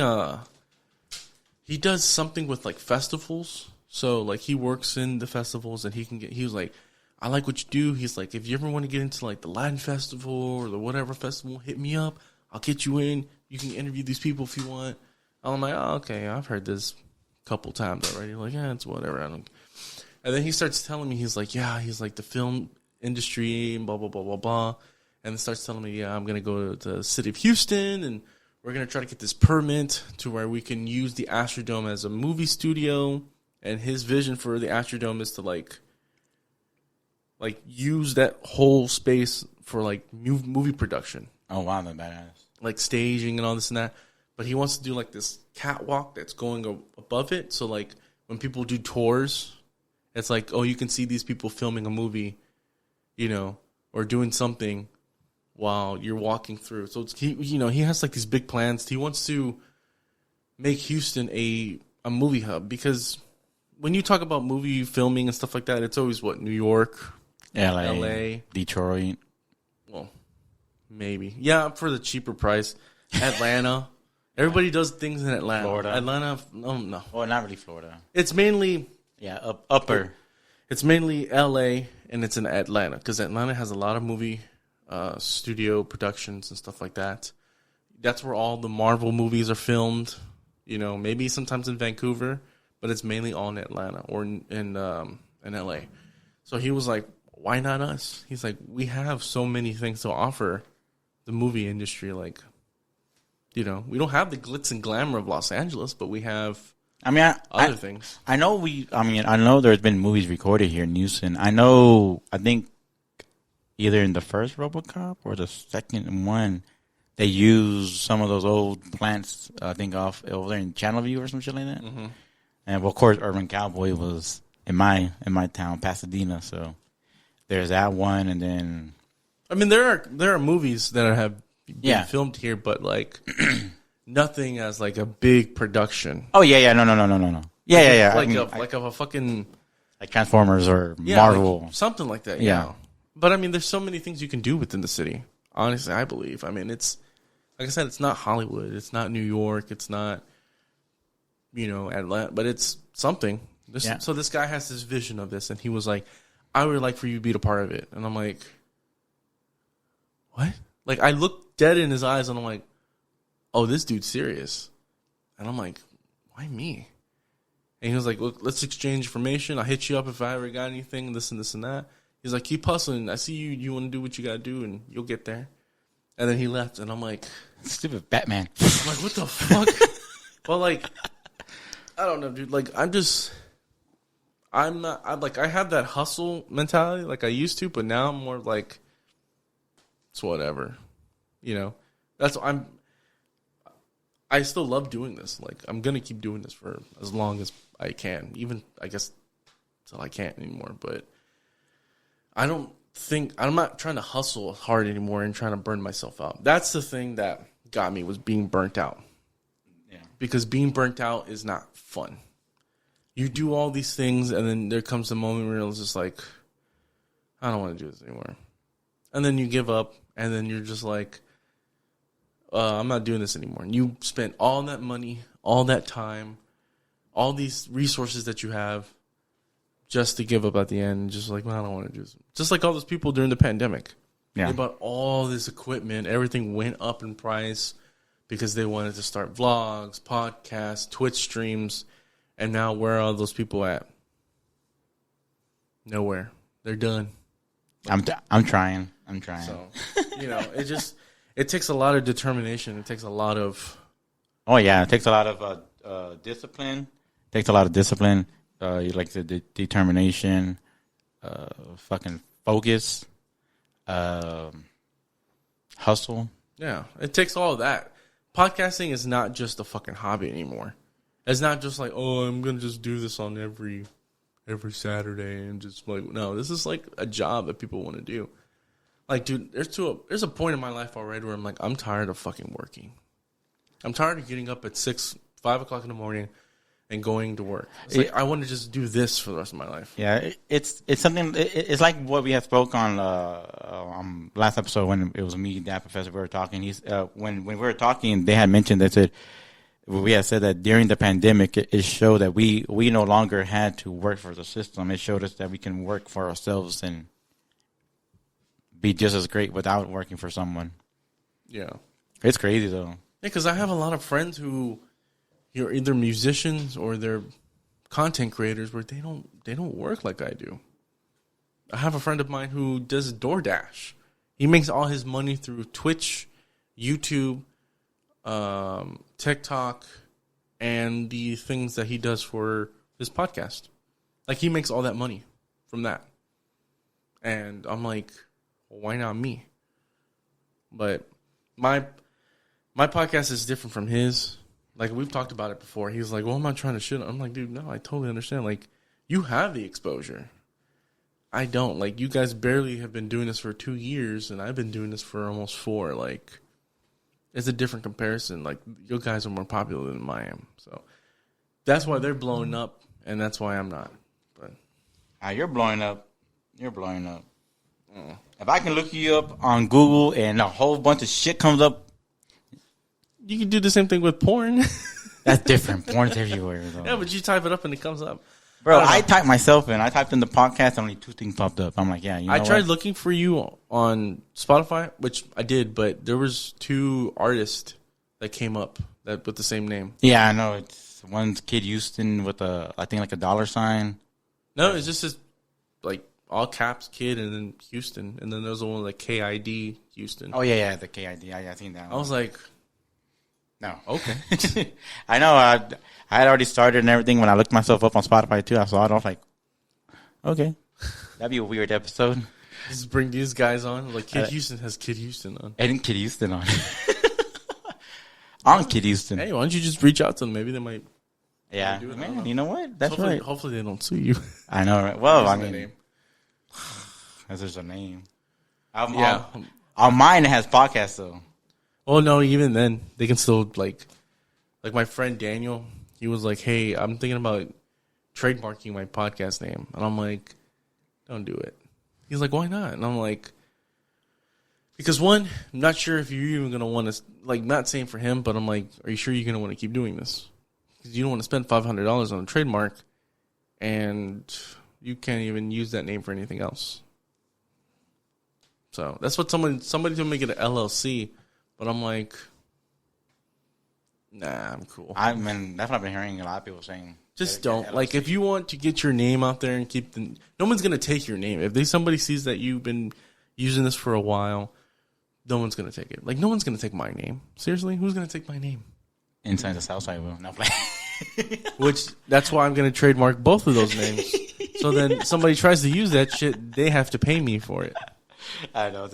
Speaker 2: does something with, like, festivals. So, like, he works in the festivals, and he was like, "I like what you do." He's like, "If you ever want to get into, like, the Latin festival or the whatever festival, hit me up. I'll get you in. You can interview these people if you want." I'm like, "Oh, okay, I've heard this a couple times already." Like, yeah, it's whatever. And then he starts telling me, he's like, the film industry and blah, blah, blah, blah, blah. And then starts telling me, yeah, I'm going to go to the city of Houston, and we're going to try to get this permit to where we can use the Astrodome as a movie studio. And his vision for the Astrodome is to, like use that whole space for, like, movie production.
Speaker 1: Oh, wow, that's badass.
Speaker 2: Like, staging and all this and that. But he wants to do, like, this catwalk that's going above it. So, like, when people do tours, it's like, oh, you can see these people filming a movie, you know, or doing something while you're walking through. So, he has, like, these big plans. He wants to make Houston a movie hub, because when you talk about movie filming and stuff like that, it's always, New York, LA,
Speaker 1: Detroit.
Speaker 2: Well, maybe. Yeah, for the cheaper price. Atlanta. Everybody does things in Atlanta.
Speaker 1: Florida.
Speaker 2: Atlanta, no.
Speaker 1: Well, not really Florida.
Speaker 2: It's mainly...
Speaker 1: Yeah, upper.
Speaker 2: It's mainly LA, and it's in Atlanta, because Atlanta has a lot of movie studio productions and stuff like that. That's where all the Marvel movies are filmed. You know, maybe sometimes in Vancouver, but it's mainly all in Atlanta or in LA. So he was like, "Why not us?" He's like, "We have so many things to offer the movie industry. Like, You know, we don't have the glitz and glamour of Los Angeles, but we have other things.
Speaker 1: I know there's been movies recorded here in Houston. I think either in the first RoboCop or the second one, they used some of those old plants, I think, off over there in Channelview or some shit like that. Mm-hmm. And, well, of course, Urban Cowboy was in my town, Pasadena. So there's that one, and then...
Speaker 2: I mean, there are movies that have been filmed here, but, like, nothing as, like, a big production.
Speaker 1: Oh, yeah. No. Yeah.
Speaker 2: Like a fucking...
Speaker 1: Like Transformers or Marvel.
Speaker 2: Like something like that, yeah. But, I mean, there's so many things you can do within the city. Honestly, I believe. I mean, it's... Like I said, it's not Hollywood. It's not New York. It's not, Atlanta. But it's something. So this guy has this vision of this, and he was like, I would like for you to be a part of it. And I'm like, what? Like, I looked dead in his eyes, and I'm like, oh, this dude's serious. And I'm like, why me? And he was like, look, let's exchange information. I'll hit you up if I ever got anything, this and this and that. He's like, keep hustling. I see you. You want to do what you got to do, and you'll get there. And then he left, and I'm like...
Speaker 1: Stupid Batman.
Speaker 2: I'm like, what the fuck? Well, like, I don't know, dude. Like, I have that hustle mentality like I used to, but now I'm more like, it's whatever. I still love doing this. Like, I'm going to keep doing this for as long as I can. Even, I guess, till I can't anymore. But I'm not trying to hustle hard anymore and trying to burn myself out. That's the thing that got me, was being burnt out. Yeah. Because being burnt out is not fun. You do all these things, and then there comes a moment where it's just like, I don't want to do this anymore. And then you give up, and then you're just like, I'm not doing this anymore. And you spent all that money, all that time, all these resources that you have, just to give up at the end, just like, well, I don't want to do this. Just like all those people during the pandemic. Yeah. They bought all this equipment. Everything went up in price because they wanted to start vlogs, podcasts, Twitch streams. And now where are all those people at? Nowhere. They're done.
Speaker 1: I'm trying.
Speaker 2: So, it takes a lot of determination. It takes a lot of...
Speaker 1: Oh, yeah. It takes a lot of discipline. Like the determination, fucking focus, hustle.
Speaker 2: Yeah, it takes all of that. Podcasting is not just a fucking hobby anymore. It's not just like, oh, I'm gonna just do this on every Saturday and just like, no, this is like a job that people want to do. Like, dude, there's a point in my life already where I'm like, I'm tired of fucking working. I'm tired of getting up at 5 o'clock in the morning and going to work. It's like, I want to just do this for the rest of my life.
Speaker 1: Yeah, it's something. It's like what we had spoke on last episode when it was me, that professor, we were talking. When we were talking, they had mentioned that we had said that during the pandemic, it showed that we no longer had to work for the system. It showed us that we can work for ourselves and be just as great without working for someone.
Speaker 2: Yeah,
Speaker 1: it's crazy though.
Speaker 2: Yeah, because I have a lot of friends who you're either musicians or they're content creators where they don't work like I do. I have a friend of mine who does DoorDash. He makes all his money through Twitch, YouTube, TikTok, and the things that he does for his podcast. Like, he makes all that money from that. And I'm like, well, why not me? But my podcast is different from his. Like, we've talked about it before. He's like, well, I'm not trying to shit. I'm like, dude, no, I totally understand. Like, you have the exposure. I don't. Like, you guys barely have been doing this for 2 years, and I've been doing this for almost 4. Like, it's a different comparison. Like, you guys are more popular than I am. So that's why they're blowing up, and that's why I'm not. But
Speaker 1: you're blowing up. You're blowing up. If I can look you up on Google and a whole bunch of shit comes up,
Speaker 2: you can do the same thing with porn.
Speaker 1: That's different. Porn's everywhere, though.
Speaker 2: Yeah, but you type it up and it comes up.
Speaker 1: Bro, I typed myself in. I typed in the podcast and only 2 things popped up. I'm like, yeah, you know
Speaker 2: I tried looking for you on Spotify, which I did, but there was 2 artists that came up that with the same name.
Speaker 1: Yeah, I know. It's one's Kid Houston with I think like a $sign.
Speaker 2: No, it's just this, like, all caps Kid and then Houston. And then there's one like KID Houston.
Speaker 1: Oh, yeah, the KID. I seen that one.
Speaker 2: I was like,
Speaker 1: No.
Speaker 2: Okay.
Speaker 1: I know. I had already started and everything. When I looked myself up on Spotify too, I saw it. I was like, okay, that'd be a weird episode.
Speaker 2: Just bring these guys on. Like Kid Houston has Kid Houston on.
Speaker 1: And Kid Houston on. On Kid Houston.
Speaker 2: Hey, why don't you just reach out to them? Maybe they might.
Speaker 1: Yeah, man. You know what? That's
Speaker 2: hopefully,
Speaker 1: right.
Speaker 2: Hopefully they don't sue you.
Speaker 1: I know, right? Well, I mean,
Speaker 2: name.
Speaker 1: There's a name.
Speaker 2: Yeah.
Speaker 1: On mine, it has podcasts though.
Speaker 2: Oh no, even then they can still like my friend Daniel. He was like, "Hey, I'm thinking about trademarking my podcast name," and I'm like, "Don't do it." He's like, "Why not?" And I'm like, "Because one, I'm not sure if you're even gonna want to like. Not saying for him, but I'm like, are you sure you're gonna want to keep doing this? Because you don't want to spend $500 on a trademark, and you can't even use that name for anything else." So that's what somebody told me to get an LLC. But I'm like, nah, I'm cool.
Speaker 1: I mean, that's what I've been hearing a lot of people saying.
Speaker 2: Just don't. Like, if you want to get your name out there and keep the... No one's going to take your name. If somebody sees that you've been using this for a while, no one's going to take it. Like, no one's going to take my name. Seriously? Who's going to take my name?
Speaker 1: Inside the Southside will. No,
Speaker 2: Which, that's why I'm going to trademark both of those names. So then somebody tries to use that shit, they have to pay me for it.
Speaker 1: I know.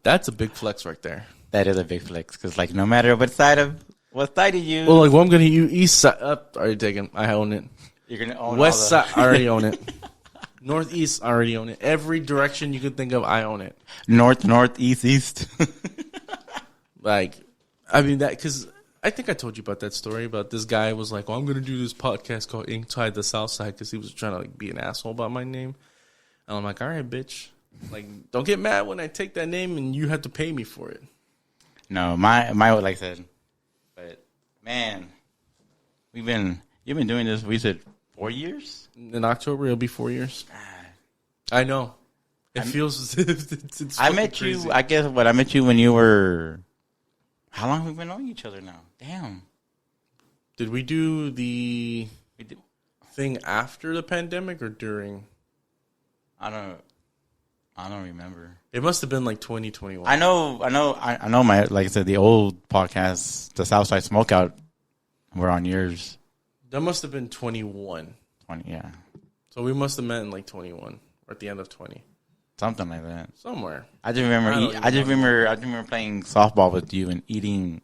Speaker 2: That's a big flex right there.
Speaker 1: That is a big flex because, like, no matter what side you use,
Speaker 2: well, like, I'm gonna use east side. Already taken. I own it.
Speaker 1: You're gonna own
Speaker 2: west side. I already own it. Northeast. I already own it. Every direction you could think of, I own it.
Speaker 1: North, east.
Speaker 2: Like, I mean that because I think I told you about that story about this guy was like, "Well, I'm gonna do this podcast called Inside the Southside" because he was trying to like be an asshole about my name, and I'm like, "All right, bitch." Like, don't get mad when I take that name and you have to pay me for it.
Speaker 1: No, my like I said, but man, you've been doing this. We said 4 years.
Speaker 2: In October, it'll be 4 years. I know. It feels as if it's
Speaker 1: I met
Speaker 2: crazy.
Speaker 1: you. I guess I met you when you were. How long have we been knowing each other now? Damn.
Speaker 2: Did we do the thing after the pandemic or during?
Speaker 1: I don't remember.
Speaker 2: It must have been like 2021.
Speaker 1: I know. My, like I said, the old podcast, the Southside Smokeout, were on yours.
Speaker 2: That must have been 21.
Speaker 1: 20, yeah.
Speaker 2: So we must have met in like 21 or at the end of 20.
Speaker 1: Something like that.
Speaker 2: Somewhere.
Speaker 1: I just remember. I just remember playing softball with you and eating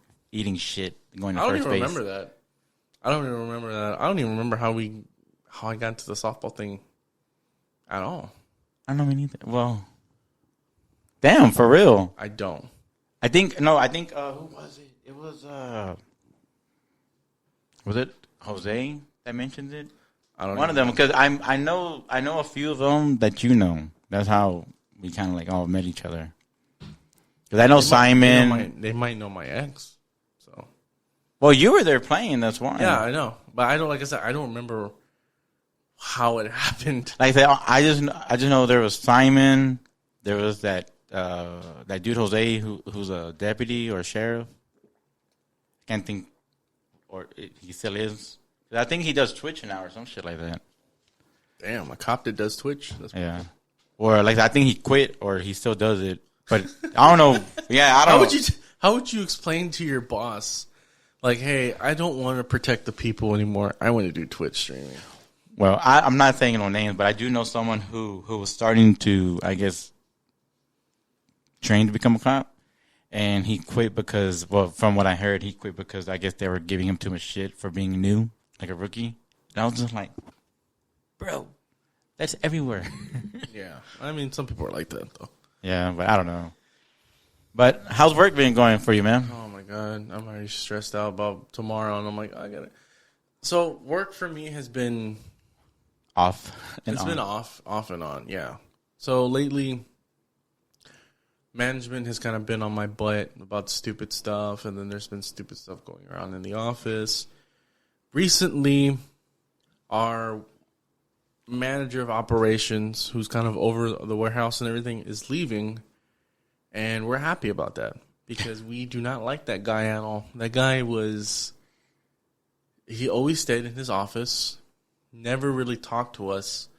Speaker 1: shit, going to first base.
Speaker 2: I don't even remember that. I don't even remember how I got into the softball thing at all.
Speaker 1: I don't know me neither. Well, damn, for real.
Speaker 2: I don't.
Speaker 1: I think who was it? It was it Jose that mentioned it?
Speaker 2: I don't know.
Speaker 1: One of them, because I know a few of them that you know. That's how we kind of like all met each other. Because I know Simon.
Speaker 2: They might know my ex. So.
Speaker 1: Well, you were there playing. That's why.
Speaker 2: Yeah, I know, but I don't. Like I said, I don't remember how it happened.
Speaker 1: Like I just know there was Simon. There was that dude Jose who's a deputy or a sheriff. Can't think, or he still is. I think he does Twitch now or some shit like that.
Speaker 2: Damn, a cop that does Twitch. That's
Speaker 1: yeah, cool. Or like I think he quit or he still does it, but I don't know. Yeah, I don't know.
Speaker 2: How would you explain to your boss, like, hey, I don't want to protect the people anymore. I want to do Twitch streaming.
Speaker 1: Well, I'm not saying no names, but I do know someone who was starting to, I guess, train to become a cop, and he quit because, well, from what I heard, he quit because I guess they were giving him too much shit for being new, like a rookie. And I was just like, bro, that's everywhere.
Speaker 2: Yeah, I mean, some people are like that though.
Speaker 1: Yeah, but I don't know. But how's work been going for you, man?
Speaker 2: Oh my god, I'm already stressed out about tomorrow, and I'm like, I got it. So work for me has been
Speaker 1: off and
Speaker 2: it's
Speaker 1: on.
Speaker 2: been off and on, yeah. So lately, management has kind of been on my butt about stupid stuff, and then there's been stupid stuff going around in the office. Recently, our manager of operations, who's kind of over the warehouse and everything, is leaving, and we're happy about that because we do not like that guy at all. That guy he always stayed in his office, never really talked to us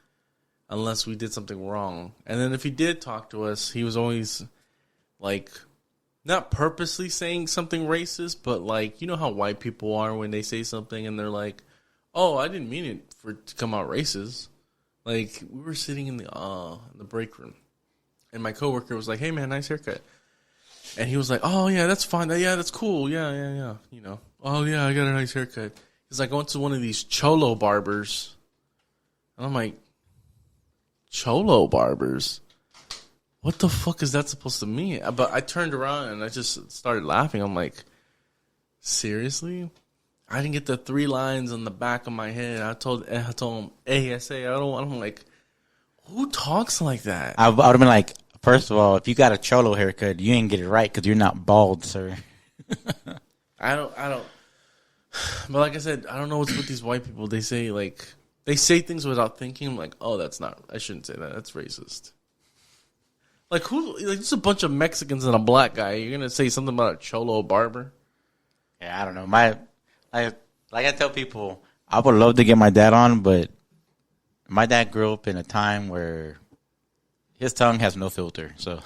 Speaker 2: unless we did something wrong. And then if he did talk to us, he was always like not purposely saying something racist, but like, you know how white people are when they say something and they're like, "Oh, I didn't mean it for it to come out racist." Like, we were sitting in the break room, and my coworker was like, "Hey, man, nice haircut." And he was like, "Oh, yeah, that's fine. Yeah, that's cool. Yeah. You know, oh, yeah, I got a nice haircut." He's like, I went to one of these cholo barbers. And I'm like, cholo barbers? What the fuck is that supposed to mean? But I turned around and I just started laughing. I'm like, seriously? I didn't get the 3 lines on the back of my head. I told him, ASA, I'm like, who talks like that?
Speaker 1: I would have been like, first of all, if you got a cholo haircut, you ain't get it right because you're not bald, sir.
Speaker 2: I don't. But like I said, I don't know what's with these white people. They say things without thinking. I'm like, oh, I shouldn't say that. That's racist. Like, who? Like, just a bunch of Mexicans and a black guy. You're gonna say something about a cholo barber?
Speaker 1: Yeah, I don't know. Like I tell people, I would love to get my dad on, but my dad grew up in a time where his tongue has no filter. So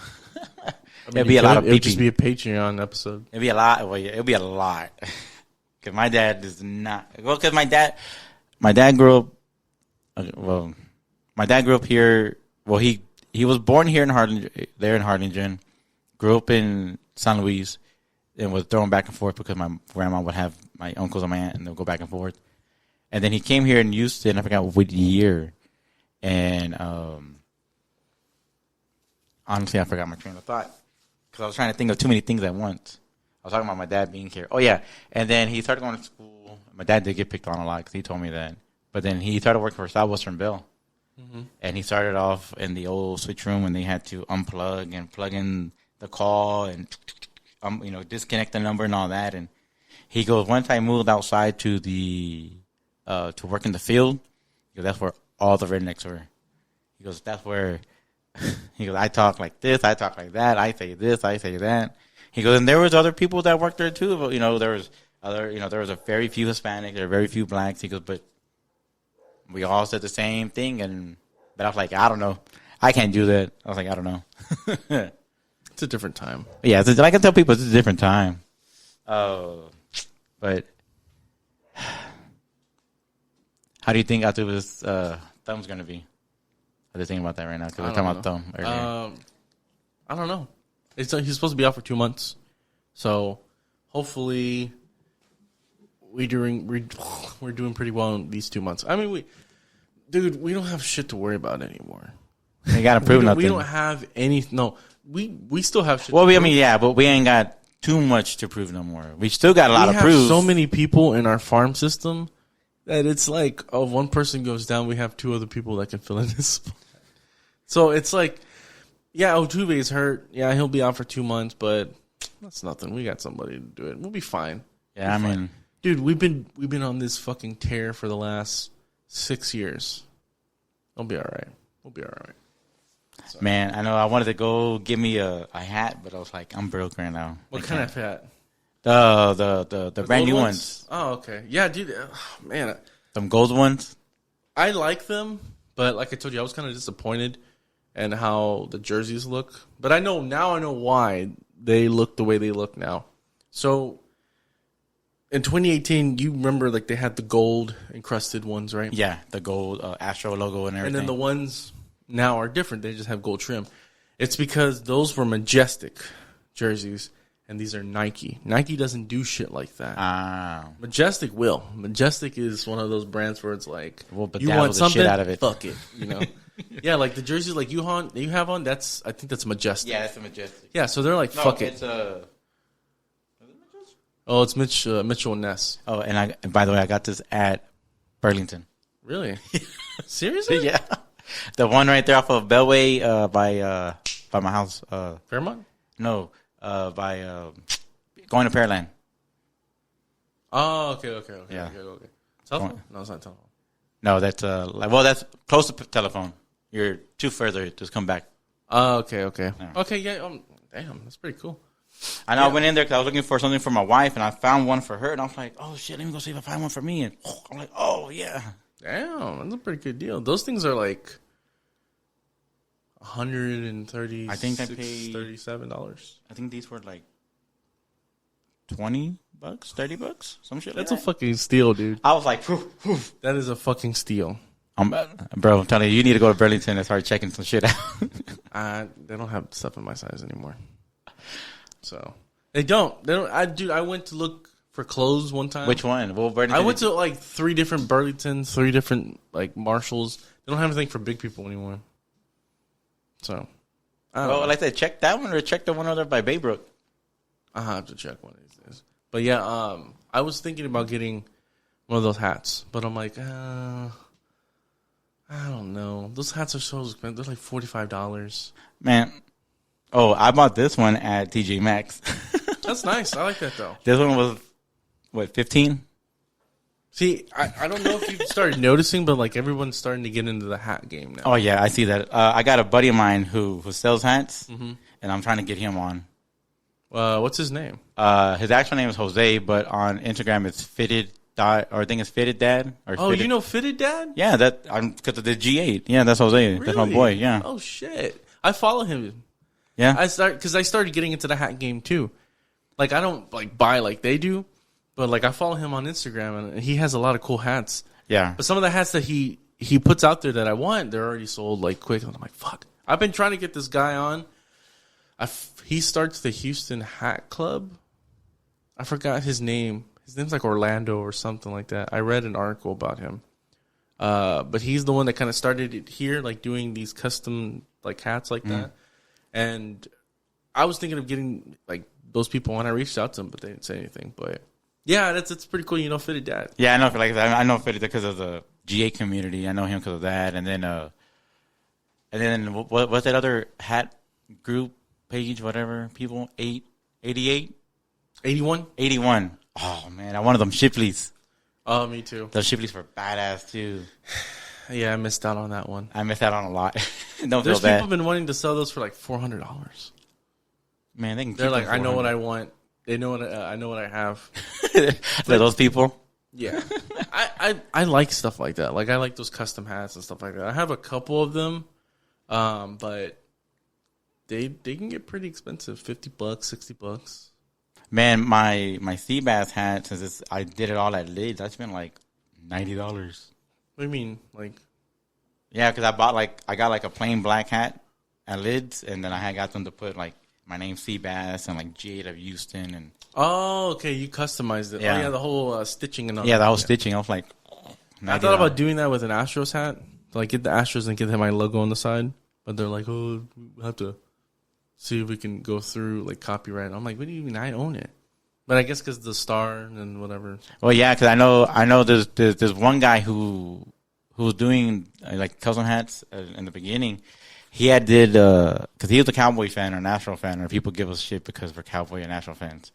Speaker 1: it'd be a lot of beeping.
Speaker 2: It'd just be a Patreon episode.
Speaker 1: It'd be a lot. Well, yeah, it'd be a lot. Because my dad does not. Well, because my dad grew up. Well, my dad grew up here. Well, he was born here in Harlingen, grew up in San Luis, and was thrown back and forth because my grandma would have my uncles and my aunt, and they'll go back and forth. And then he came here in Houston. I forgot what year. And honestly, I forgot my train of thought because I was trying to think of too many things at once. I was talking about my dad being here. Oh, yeah. And then he started going to school. My dad did get picked on a lot because he told me that. But then he started working for Southwestern Bell. Mm-hmm. And he started off in the old switch room when they had to unplug and plug in the call and, disconnect the number and all that. And he goes, once I moved outside to to work in the field, he goes, that's where all the rednecks were. He goes, that's where, I talk like this, I talk like that, I say this, I say that. He goes, and there was other people that worked there too, but there was a very few Hispanics, there were very few blacks. He goes, but we all said the same thing, but I was like, I don't know, I can't do that. I was like, I don't know.
Speaker 2: It's a different time.
Speaker 1: Yeah, I can tell people it's a different time. But how do you think Atuba's thumb's gonna be? I'm just thinking about that right now because we're talking about thumb earlier.
Speaker 2: I don't know. He's supposed to be out for 2 months, so hopefully we're doing pretty well in these 2 months. I mean, we don't have shit to worry about anymore.
Speaker 1: We gotta prove nothing.
Speaker 2: We don't have any. No, we still have shit.
Speaker 1: Well, but we ain't got too much to prove no more. We still got a lot of proof.
Speaker 2: We have so many people in our farm system that it's like, oh, one person goes down, we have 2 other people that can fill in this spot. So it's like, yeah, Otuve is hurt. Yeah, he'll be out for 2 months, but that's nothing. We got somebody to do it. We'll be fine.
Speaker 1: Yeah, I mean,
Speaker 2: dude, we've been on this fucking tear for the last 6 years. We'll be all right. We'll be all right. So.
Speaker 1: Man, I know I wanted to go get me a hat, but I was like, I'm broke right now.
Speaker 2: What kind of hat?
Speaker 1: The brand new ones.
Speaker 2: Oh, okay. Yeah, dude. Man,
Speaker 1: some gold ones.
Speaker 2: I like them, but like I told you, I was kind of disappointed in how the jerseys look. But I know why they look the way they look now. So in 2018, you remember like they had the gold encrusted ones, right?
Speaker 1: Yeah, the gold Astro logo and everything.
Speaker 2: And then the ones now are different. They just have gold trim. It's because those were Majestic jerseys, and these are Nike. Nike doesn't do shit like that. Majestic will. Majestic is one of those brands where it's like, you want something,
Speaker 1: shit out of it.
Speaker 2: Fuck it, Yeah, like the jerseys like you have on, I think that's Majestic.
Speaker 1: Yeah, that's a Majestic.
Speaker 2: Yeah, so they're like, fuck it.
Speaker 1: It's
Speaker 2: Mitchell and Ness.
Speaker 1: Oh, and by the way, I got this at Burlington.
Speaker 2: Really? Seriously?
Speaker 1: Yeah. The one right there off of Bellway by my house.
Speaker 2: Fairmont?
Speaker 1: No, by going to Pearland.
Speaker 2: Oh, okay.
Speaker 1: Yeah.
Speaker 2: Okay. Telephone? No, it's not telephone.
Speaker 1: No, that's that's close to telephone. You're 2 further. Just come back.
Speaker 2: Oh, okay.
Speaker 1: Yeah.
Speaker 2: Okay, yeah. Damn, that's pretty cool.
Speaker 1: I know. Yeah. I went in there because I was looking for something for my wife, and I found one for her, and I was like, "Oh shit, let me go see if I find one for me." And I'm like, "Oh yeah."
Speaker 2: Damn, that's a pretty good deal. Those things are like $130.
Speaker 1: I think I paid
Speaker 2: $37.
Speaker 1: I think these were like $20, $30, some shit.
Speaker 2: That's
Speaker 1: like
Speaker 2: a fucking steal, dude.
Speaker 1: I was like, whew, whew.
Speaker 2: That is a fucking steal.
Speaker 1: Bro, I'm telling you need to go to Burlington and start checking some shit out.
Speaker 2: They don't have stuff in my size anymore. So they don't. I went to look for clothes one time.
Speaker 1: Which one? Well, Burlington.
Speaker 2: I went to like 3 different Burlingtons, 3 different like Marshalls. They don't have anything for big people anymore. So,
Speaker 1: well, like I said, check that one or check the one over by Baybrook.
Speaker 2: I'll have to check one of these days. But yeah, I was thinking about getting one of those hats, but I'm like, I don't know. Those hats are so expensive. They're like $45.
Speaker 1: Man. Oh, I bought this one at TJ Maxx.
Speaker 2: That's nice. I like that though.
Speaker 1: This one was, what, 15?
Speaker 2: See, I don't know if you've started noticing, but like everyone's starting to get into the hat game now.
Speaker 1: Oh, yeah, I see that. I got a buddy of mine who sells hats, and I'm trying to get him on.
Speaker 2: What's his name?
Speaker 1: His actual name is Jose, but on Instagram it's Fitted Dad, or I think it's Fitted Dad. Or
Speaker 2: Fitted. You know Fitted Dad?
Speaker 1: Yeah, because of the G8. Yeah, that's Jose. Really? That's my boy. Yeah.
Speaker 2: Oh shit, I follow him.
Speaker 1: Yeah,
Speaker 2: because I started getting into the hat game too. Like I don't like buy like they do, but like I follow him on Instagram and he has a lot of cool hats.
Speaker 1: Yeah,
Speaker 2: but some of the hats that he puts out there that I want, they're already sold like quick. And I'm like, fuck. I've been trying to get this guy on. He starts the Houston Hat Club. I forgot his name. His name's like Orlando or something like that. I read an article about him. But he's the one that kind of started it here, like doing these custom like hats like that. And I was thinking of getting like those people when I reached out to them, but they didn't say anything. But yeah, it's pretty cool. You know, Fitted Dad.
Speaker 1: Yeah, I know. Like I know Fitted because of the GA community. I know him because of that. And then what's that other hat group page? Whatever people 88,
Speaker 2: 81,
Speaker 1: 81. Oh man, I wanted them Shipleys.
Speaker 2: Oh, me too.
Speaker 1: Those Shipleys were badass too.
Speaker 2: Yeah, I missed out on that one.
Speaker 1: I missed out on a lot. Don't
Speaker 2: There's
Speaker 1: feel bad.
Speaker 2: people been wanting to sell those for like $400.
Speaker 1: Man,
Speaker 2: they're like, I know what I want. They know what I know what I have.
Speaker 1: Those people.
Speaker 2: Yeah, I like stuff like that. Like I like those custom hats and stuff like that. I have a couple of them, but they can get pretty expensive. $50, $60.
Speaker 1: Man, my sea bass hat, since I did it all at Lids, I spent like $90.
Speaker 2: What do you mean, like?
Speaker 1: Yeah, because I got like a plain black hat at Lids, and then I got them to put like my name Seabass and like Jade of Houston and.
Speaker 2: Oh, okay, you customized it.
Speaker 1: Yeah.
Speaker 2: Oh, yeah, the whole stitching and all.
Speaker 1: Yeah, the whole stitching. I was like, $90.
Speaker 2: I thought about doing that with an Astros hat, like get the Astros and get my logo on the side, but they're like, oh, we have to see if we can go through like copyright. I'm like, what do you mean? I own it. But I guess because the star and whatever.
Speaker 1: Well, yeah, because I know there's one guy who was doing like custom hats in the beginning. He did because he was a Cowboy fan or National fan, or people give us shit because we're Cowboy and National fans.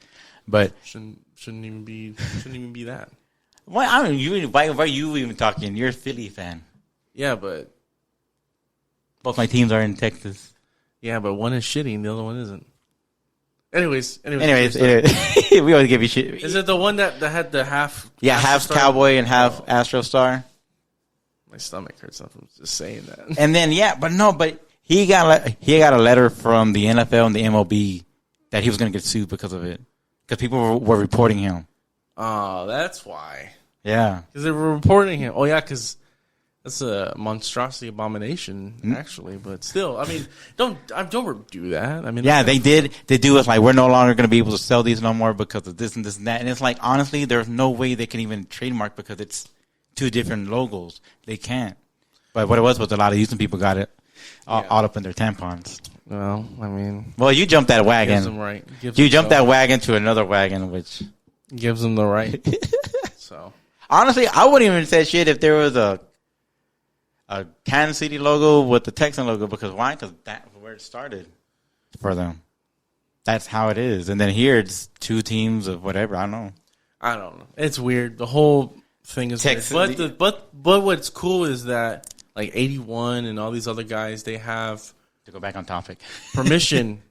Speaker 1: But
Speaker 2: shouldn't even be that.
Speaker 1: Why? I mean, why are you even talking? You're a Philly fan.
Speaker 2: Yeah, but
Speaker 1: both my teams are in Texas.
Speaker 2: Yeah, but one is shitty and the other one isn't. Anyways,
Speaker 1: we always give you shit.
Speaker 2: Is it the one that had the half?
Speaker 1: Yeah, half Cowboy and half Astro Star.
Speaker 2: My stomach hurts from just saying that.
Speaker 1: And then but he got a letter from the NFL and the MLB that he was going to get sued because of it, because people were reporting him.
Speaker 2: Oh, that's why.
Speaker 1: Yeah,
Speaker 2: because they were reporting him. Oh yeah, because that's a monstrosity abomination, actually. But still, I mean, don't do that. I mean,
Speaker 1: yeah, they did. They do it like we're no longer going to be able to sell these no more because of this and this and that. And it's like, honestly, there's no way they can even trademark because it's two different logos. They can't. But what it was a lot of Houston people got it all up in their tampons.
Speaker 2: Well, I mean,
Speaker 1: you jumped that wagon.
Speaker 2: Gives them right.
Speaker 1: You jumped that wagon to another wagon, which
Speaker 2: gives them the right. So
Speaker 1: honestly, I wouldn't even say shit if there was a Kansas City logo with the Texan logo, because why? Because that's where it started for them. That's how it is. And then here it's two teams of whatever. I don't know. It's
Speaker 2: weird. The whole thing is weird. But what's cool is that like 81 and all these other guys, they have,
Speaker 1: to go back on topic,
Speaker 2: permission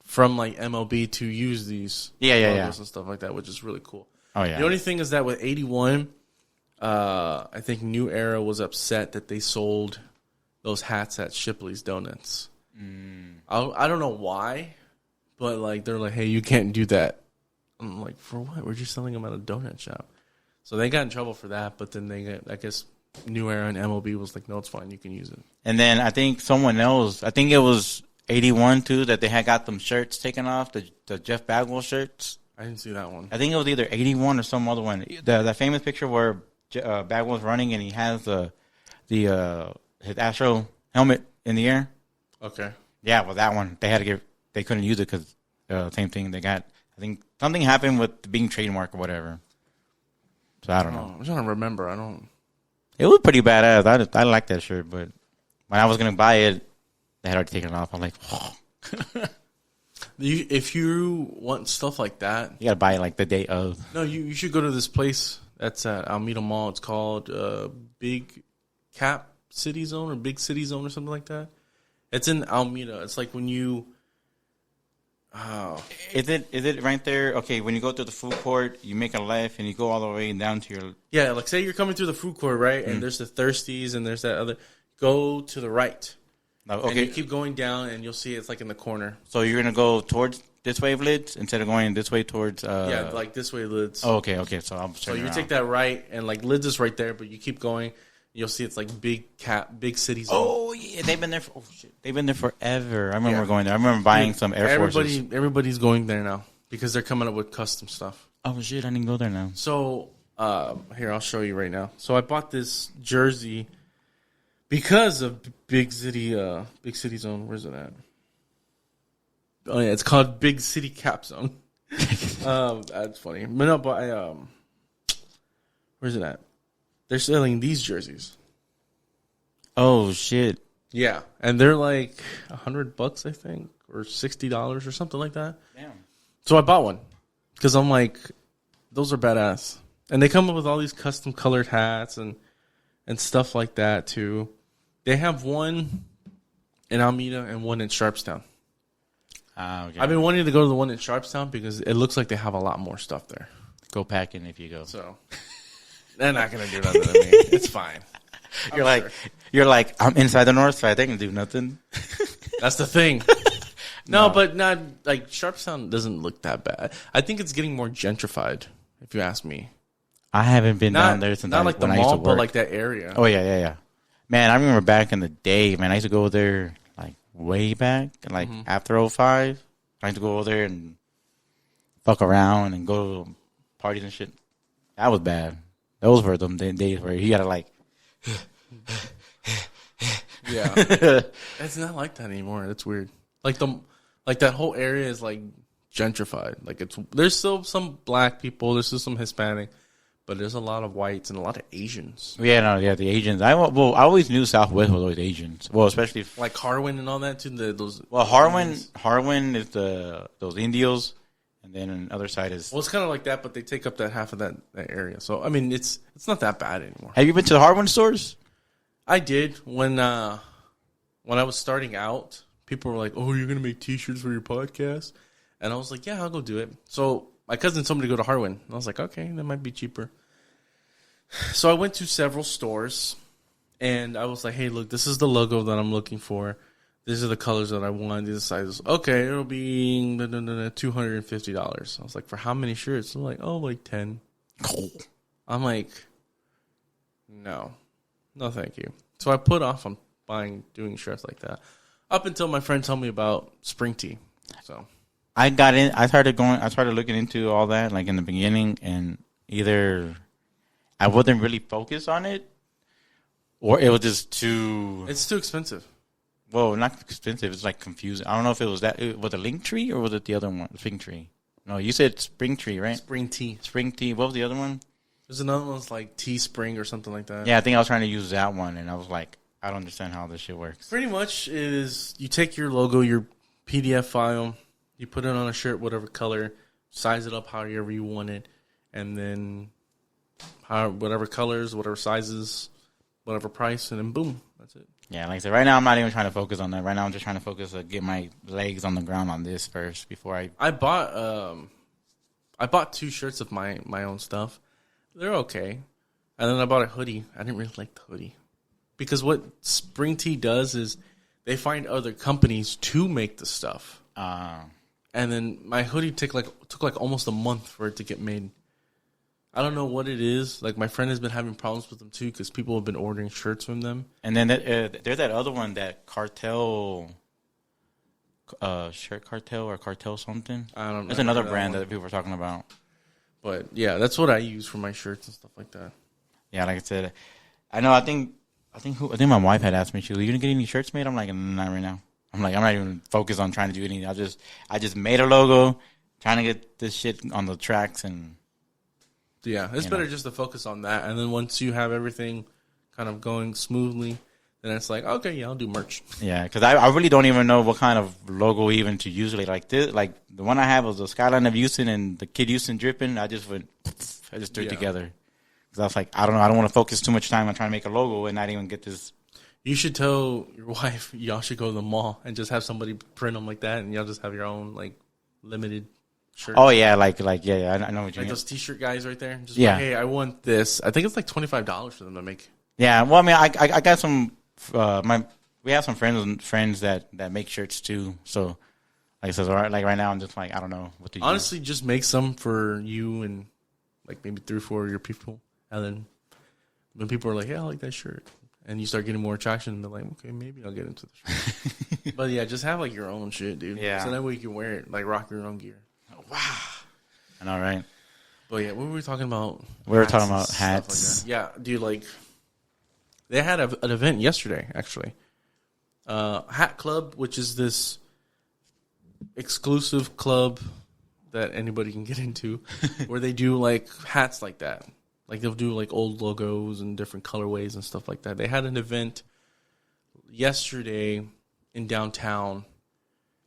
Speaker 2: from like MLB to use these logos and stuff like that, which is really cool.
Speaker 1: Oh yeah.
Speaker 2: The only thing is that with 81, I think New Era was upset that they sold those hats at Shipley's Donuts. I don't know why, but like they're like, hey, you can't do that I'm like, for what? We're just selling them at a donut shop. So they got in trouble for that, but then they got, I guess, New Era and MLB was like, no, it's fine, you can use it.
Speaker 1: And then I think someone else, I think it was 81 too, that they had got them shirts taken off, the Jeff Bagwell shirts.
Speaker 2: I didn't see that one.
Speaker 1: I think it was either 81 or some other one. That famous picture where Bagwell's running and he has his Astro helmet in the air.
Speaker 2: Okay.
Speaker 1: Yeah, well, that one they couldn't use it because same thing. They got, I think something happened with being trademark or whatever. So I don't know.
Speaker 2: I'm trying to remember.
Speaker 1: It was pretty badass. I like that shirt, but when I was gonna buy it, they had already taken it off. I'm like, oh.
Speaker 2: If you want stuff like that,
Speaker 1: You gotta buy it like the day of.
Speaker 2: no, you should go to this place that's at Alameda Mall. It's called Big Cap City Zone or Big City Zone or something like that. It's in Alameda. It's like when you.
Speaker 1: Is it right there? Okay, when you go to the food court, you make a left and you go all the way down to your.
Speaker 2: Yeah, like say you're coming through the food court, right? And there's the Thirsties and there's that other. Go to the right.
Speaker 1: Okay.
Speaker 2: And you keep going down and you'll see it's like in the corner.
Speaker 1: So you're gonna go towards this way of Lids instead of going this way towards.
Speaker 2: Yeah, like this way, Lids.
Speaker 1: Oh, okay. So I'm.
Speaker 2: So you take that right and like Lids is right there, but you keep going. You'll see it's like Big City Zone.
Speaker 1: Oh yeah, they've been there. They've been there forever. I remember going there. I remember buying some Air Forces.
Speaker 2: Everybody's going there now because they're coming up with custom stuff.
Speaker 1: Oh shit, I didn't go there now.
Speaker 2: So here, I'll show you right now. So I bought this jersey because of Big City Zone. Where's it at? Oh yeah, it's called Big City Cap Zone. That's funny. But where's it at? They're selling these jerseys.
Speaker 1: Oh shit!
Speaker 2: Yeah, and they're like $100, I think, or $60 or something like that.
Speaker 1: Damn.
Speaker 2: So I bought one because I'm like, those are badass, and they come up with all these custom colored hats and stuff like that too. They have one in Alameda and one in Sharpstown.
Speaker 1: Okay.
Speaker 2: I've been wanting to go to the one in Sharpstown because it looks like they have a lot more stuff there.
Speaker 1: Go packing if you go.
Speaker 2: So they're not gonna do nothing to me. It's fine.
Speaker 1: You're like, I'm inside the Northside. They can do nothing.
Speaker 2: That's the thing. No, but not like Sharpstown doesn't look that bad. I think it's getting more gentrified, if you ask me.
Speaker 1: I haven't been down there since
Speaker 2: not like the mall, but like that area.
Speaker 1: Oh yeah. Man, I remember back in the day, man. I used to go there like way back, like after 05. I used to go over there and fuck around and go to parties and shit. That was bad. Those were them days where you gotta like.
Speaker 2: Yeah, it's not like that anymore. It's weird. Like that whole area is like gentrified. Like there's still some black people, there's still some Hispanic, but there's a lot of whites and a lot of Asians.
Speaker 1: The Asians. I always knew Southwest was always Asians. Well, especially
Speaker 2: like Harwin and all that too.
Speaker 1: Harwin is those Indios, and then on the other side is.
Speaker 2: Well, it's kind of like that, but they take up that half of that area. So I mean, it's not that bad anymore.
Speaker 1: Have you been to the Harwin stores?
Speaker 2: I did when I was starting out. People were like, "Oh, you're gonna make T-shirts for your podcast," and I was like, "Yeah, I'll go do it." So my cousin told me to go to Harwin, and I was like, "Okay, that might be cheaper." So I went to several stores, and I was like, "Hey, look, this is the logo that I'm looking for. These are the colors that I want. These are the sizes. Okay, it'll be $250." I was like, "For how many shirts?" I'm like, "Oh, like 10." I'm like, No, thank you. So I put off on doing shirts like that. Up until my friend told me about spring tea. So
Speaker 1: I got in. I started looking into all that like in the beginning, and either I wasn't really focused on it, or it was just too.
Speaker 2: It's too expensive.
Speaker 1: Well, not expensive. It's like confusing. I don't know if it was that. Was it Link Tree or was it the other one, Spring Tree? No, you said Spring Tree, right?
Speaker 2: Spring tea.
Speaker 1: Spring Tea. What was the other one?
Speaker 2: There's another one's like Tea Spring or something like that.
Speaker 1: Yeah, I think I was trying to use that one, and I was like, I don't understand how this shit works.
Speaker 2: Pretty much is you take your logo, your PDF file, you put it on a shirt, whatever color, size it up however you want it, and then whatever colors, whatever sizes, whatever price, and then boom, that's it.
Speaker 1: Yeah, like I said, right now I'm not even trying to focus on that. Right now I'm just trying to focus on get my legs on the ground on this first before I
Speaker 2: bought 2 shirts of my own stuff. They're okay. And then I bought a hoodie. I didn't really like the hoodie. Because what Spring Tea does is they find other companies to make the stuff. And And then my hoodie took like almost a month for it to get made. I don't know what it is. Like, my friend has been having problems with them, too, because people have been ordering shirts from them.
Speaker 1: And then there's that other one, that Cartel, Shirt Cartel or Cartel something.
Speaker 2: I don't know.
Speaker 1: There's another brand that people are talking about.
Speaker 2: But, yeah, that's what I use for my shirts and stuff like that.
Speaker 1: Yeah, like I said, I know, I think my wife had asked me, she was, you going to get any shirts made? I'm like, not right now. I'm like, I'm not even focused on trying to do anything. I just made a logo, trying to get this shit on the tracks, and
Speaker 2: yeah, it's better just to focus on that. And then once you have everything kind of going smoothly, then it's like, okay, yeah, I'll do merch.
Speaker 1: Yeah, because I really don't even know what kind of logo even to usually like this. Like the one I have was the Skyline of Houston and the Kid Houston dripping. I just threw it together because I was like, I don't know, I don't want to focus too much time on trying to make a logo and not even get this.
Speaker 2: You should tell your wife y'all should go to the mall and just have somebody print them like that, and y'all just have your own like limited shirt.
Speaker 1: Oh yeah, like yeah, I know what you mean.
Speaker 2: Like those T-shirt guys right there. Just
Speaker 1: yeah.
Speaker 2: Like, hey, I want this. I think it's like $25 for them to make.
Speaker 1: Yeah, well, I mean, I got some. We have some friends that make shirts too. So, like I said, like right now, I'm just like, I don't know what to do.
Speaker 2: Honestly, just make some for you and like maybe 3 or 4 of your people, and then when people are like, yeah, I like that shirt. And you start getting more traction, and they're like, okay, maybe I'll get into this. But yeah, just have like your own shit, dude.
Speaker 1: Yeah.
Speaker 2: So that way you can wear it, like rock your own gear.
Speaker 1: Wow. I know, right?
Speaker 2: But yeah, what were we talking about?
Speaker 1: We were talking about hats.
Speaker 2: Like yeah, dude, like, they had an event yesterday, actually. Hat Club, which is this exclusive club that anybody can get into, where they do like hats like that. Like, they'll do, like, old logos and different colorways and stuff like that. They had an event yesterday in downtown,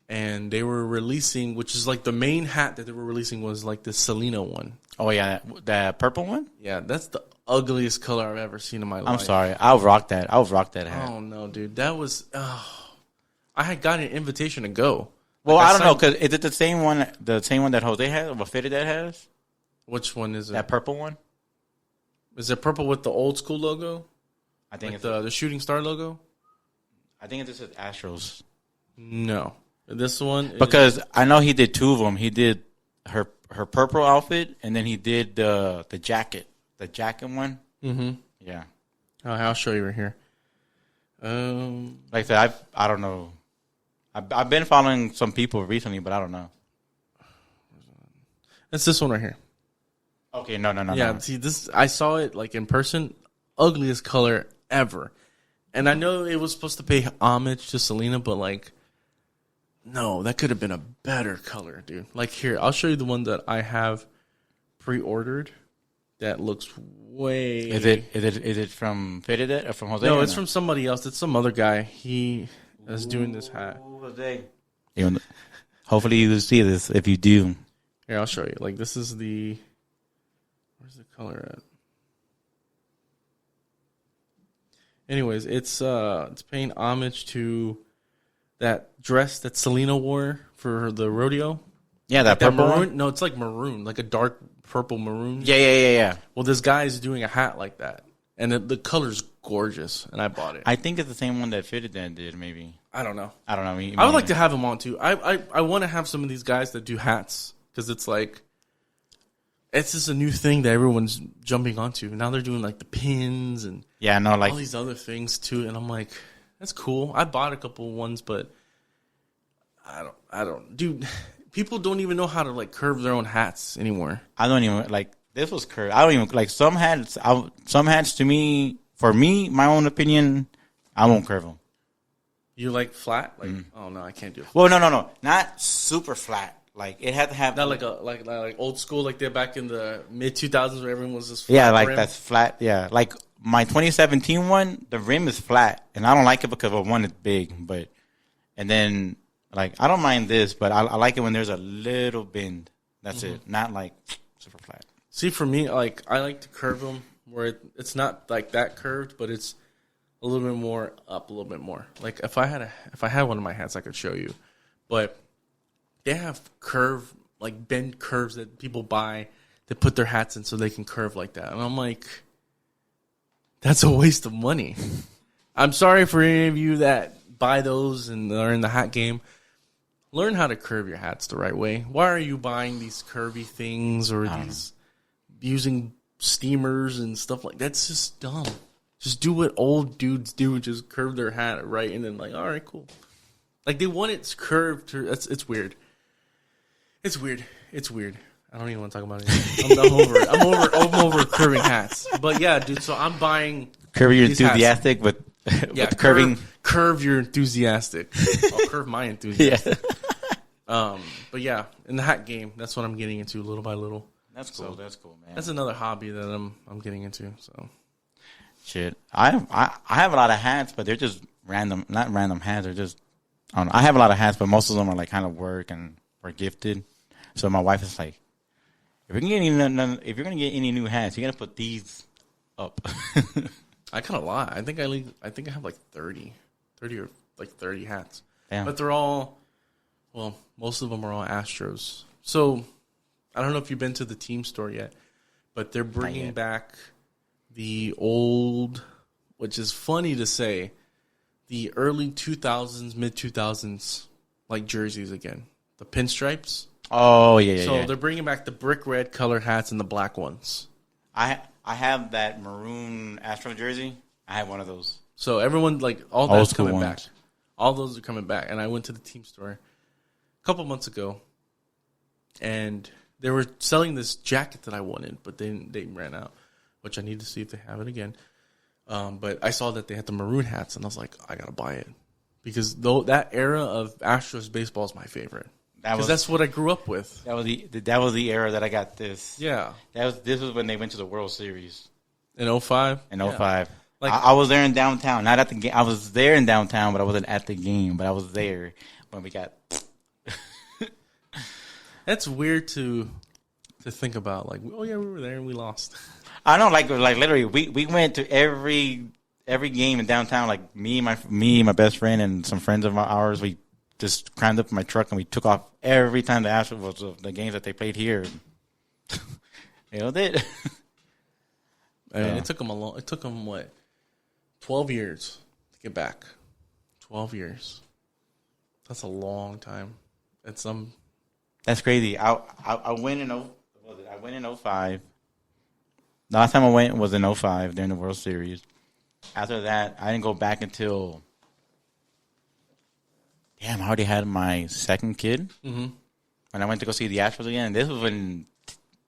Speaker 2: and they were releasing, which is, like, the main hat that they were releasing was, like, the Selena one.
Speaker 1: Oh, yeah, that purple one?
Speaker 2: Yeah, that's the ugliest color I've ever seen in my life.
Speaker 1: I'm sorry. I'll rock that hat.
Speaker 2: Oh, no, dude. That was... I had got an invitation to go.
Speaker 1: Well, like, I don't know, because is it the same one that Jose has, or Fitted that has?
Speaker 2: Which one is it?
Speaker 1: That purple one?
Speaker 2: Is it purple with the old school logo?
Speaker 1: I think
Speaker 2: like it's the shooting star logo.
Speaker 1: I think it's just Astros.
Speaker 2: No, this one
Speaker 1: because I know he did 2 of them. He did her purple outfit, and then he did the jacket one.
Speaker 2: Mm-hmm.
Speaker 1: Yeah.
Speaker 2: I'll show you right here.
Speaker 1: Like I said, I don't know. I've been following some people recently, but I don't know.
Speaker 2: It's this one right here.
Speaker 1: Okay, no.
Speaker 2: Yeah, see, this I saw it like in person, ugliest color ever, and I know it was supposed to pay homage to Selena, but like, no, that could have been a better color, dude. Like here, I'll show you the one that I have pre-ordered. That looks way.
Speaker 1: Is it from Fitted or from Jose?
Speaker 2: No, it's from somebody else. It's some other guy. He is doing this hat.
Speaker 1: Jose. Hopefully you see this. If you do,
Speaker 2: here I'll show you. Like this is the. Where's the color at? Anyways, it's paying homage to that dress that Selena wore for the rodeo.
Speaker 1: Yeah, that purple
Speaker 2: maroon.
Speaker 1: one?
Speaker 2: No, it's like maroon, like a dark purple maroon.
Speaker 1: Yeah.
Speaker 2: Well, this guy's doing a hat like that, and the color's gorgeous, and I bought it.
Speaker 1: I think it's the same one that Fitted that did, maybe.
Speaker 2: I don't know.
Speaker 1: I
Speaker 2: would like to have him on too. I want to have some of these guys that do hats because it's like. It's just a new thing that everyone's jumping onto. Now they're doing like the pins and all these other things too. And I'm like, that's cool. I bought a couple ones, but I don't. Dude, people don't even know how to like curve their own hats anymore.
Speaker 1: I don't even like. This was curved. I don't even like some hats. Some hats to me, for me, my own opinion, I won't curve them.
Speaker 2: You like flat? Like, oh no, I can't do it.
Speaker 1: Well, no, not super flat. Like it had to have
Speaker 2: not like old school like they're back in the mid 2000s where everyone was just flat.
Speaker 1: Yeah, like
Speaker 2: rim.
Speaker 1: that's flat. Yeah, like my 2017 one, the rim is flat, and I don't like it because one is big. And then like I don't mind this, but I like it when there's a little bend. That's it, not like super flat.
Speaker 2: See, for me, like I like to curve them where it's not like that curved, but it's a little bit more up, a little bit more. Like if I had one of my hats, I could show you, but. They have bend curves that people buy to put their hats in so they can curve like that. And I'm like, that's a waste of money. I'm sorry for any of you that buy those and are in the hat game. Learn how to curve your hats the right way. Why are you buying these curvy things or these using steamers and stuff like that? That's just dumb. Just do what old dudes do and just curve their hat right and then like, all right, cool. Like they want it curved. It's weird. It's weird. It's weird. I don't even want to talk about it. I'm over it. I'm over curving hats. But yeah, dude. So I'm buying
Speaker 1: curve your enthusiastic with curving.
Speaker 2: Curve your enthusiastic. I'll curve my enthusiastic. Yeah. But yeah, in the hat game, that's what I'm getting into little by little.
Speaker 1: That's cool. That's cool, man.
Speaker 2: That's another hobby that I'm getting into. So
Speaker 1: shit, I have a lot of hats, but they're just random. Not random hats. They're just I don't know. I have a lot of hats, but most of them are like kind of work and or gifted. So my wife is like, if you're gonna get any new hats, you gotta put these up.
Speaker 2: I kind of lie. I think I have like 30 or like 30 hats.
Speaker 1: Damn.
Speaker 2: But they're all, well, most of them are all Astros. So I don't know if you've been to the team store yet, but they're bringing back the old, which is funny to say, the early 2000s, mid 2000s, like jerseys again, the pinstripes.
Speaker 1: Oh yeah.
Speaker 2: So they're bringing back the brick red colored hats and the black ones.
Speaker 1: I have that maroon Astro jersey. I have one of those.
Speaker 2: So everyone, like, all that's coming back. All those are coming back. And I went to the team store a couple months ago, and they were selling this jacket that I wanted, but they ran out, which I need to see if they have it again. But I saw that they had the maroon hats, and I was like, I got to buy it. Because that era of Astros baseball is my favorite. Because that's what I grew up with.
Speaker 1: That was the era that I got this.
Speaker 2: Yeah.
Speaker 1: This was when they went to the World Series.
Speaker 2: In 05?
Speaker 1: In 05.
Speaker 2: Like,
Speaker 1: I was there in downtown. Not at the game. I was there in downtown, but I wasn't at the game. But I was there when we got.
Speaker 2: That's weird to think about. Like, oh yeah, we were there and we lost.
Speaker 1: I know, like literally, we went to every game in downtown. Like me, my best friend, and some friends of ours. We just climbed up in my truck and we took off every time the Astros was the games that they played here. Did.
Speaker 2: And it took them It took them what, 12 years to get back. 12 years. That's a long time.
Speaker 1: That's crazy. I went in I went in 05. The last time I went was in 05 during the World Series. After that, I didn't go back until. Damn, I already had my second kid. Mm-hmm. When I went to go see the Astros again. And this was when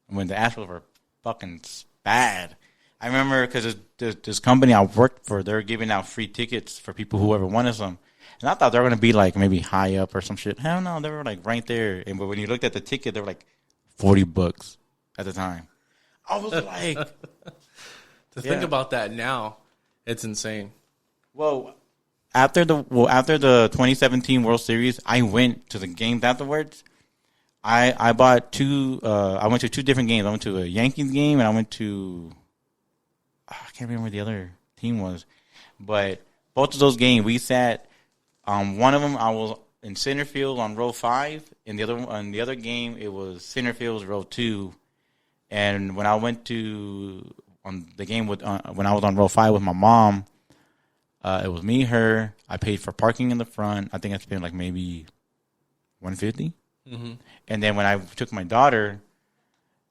Speaker 1: the Astros were fucking bad. I remember because this company I worked for, they're giving out free tickets for people who ever wanted some. And I thought they were going to be like maybe high up or some shit. Hell no, they were like right there. But when you looked at the ticket, they were like $40 at the time. I was like.
Speaker 2: To think about that now, it's insane.
Speaker 1: Well, after the 2017 World Series, I went to the games afterwards. I bought two. I went to two different games. I went to a Yankees game and I went to. I can't remember where the other team was, but both of those games we sat. One of them I was in center field on row 5, and the other game it was center field row 2. And when I went on the game when I was on row 5 with my mom. It was me, her. I paid for parking in the front. I think I spent like maybe $150. Mm-hmm. And then when I took my daughter,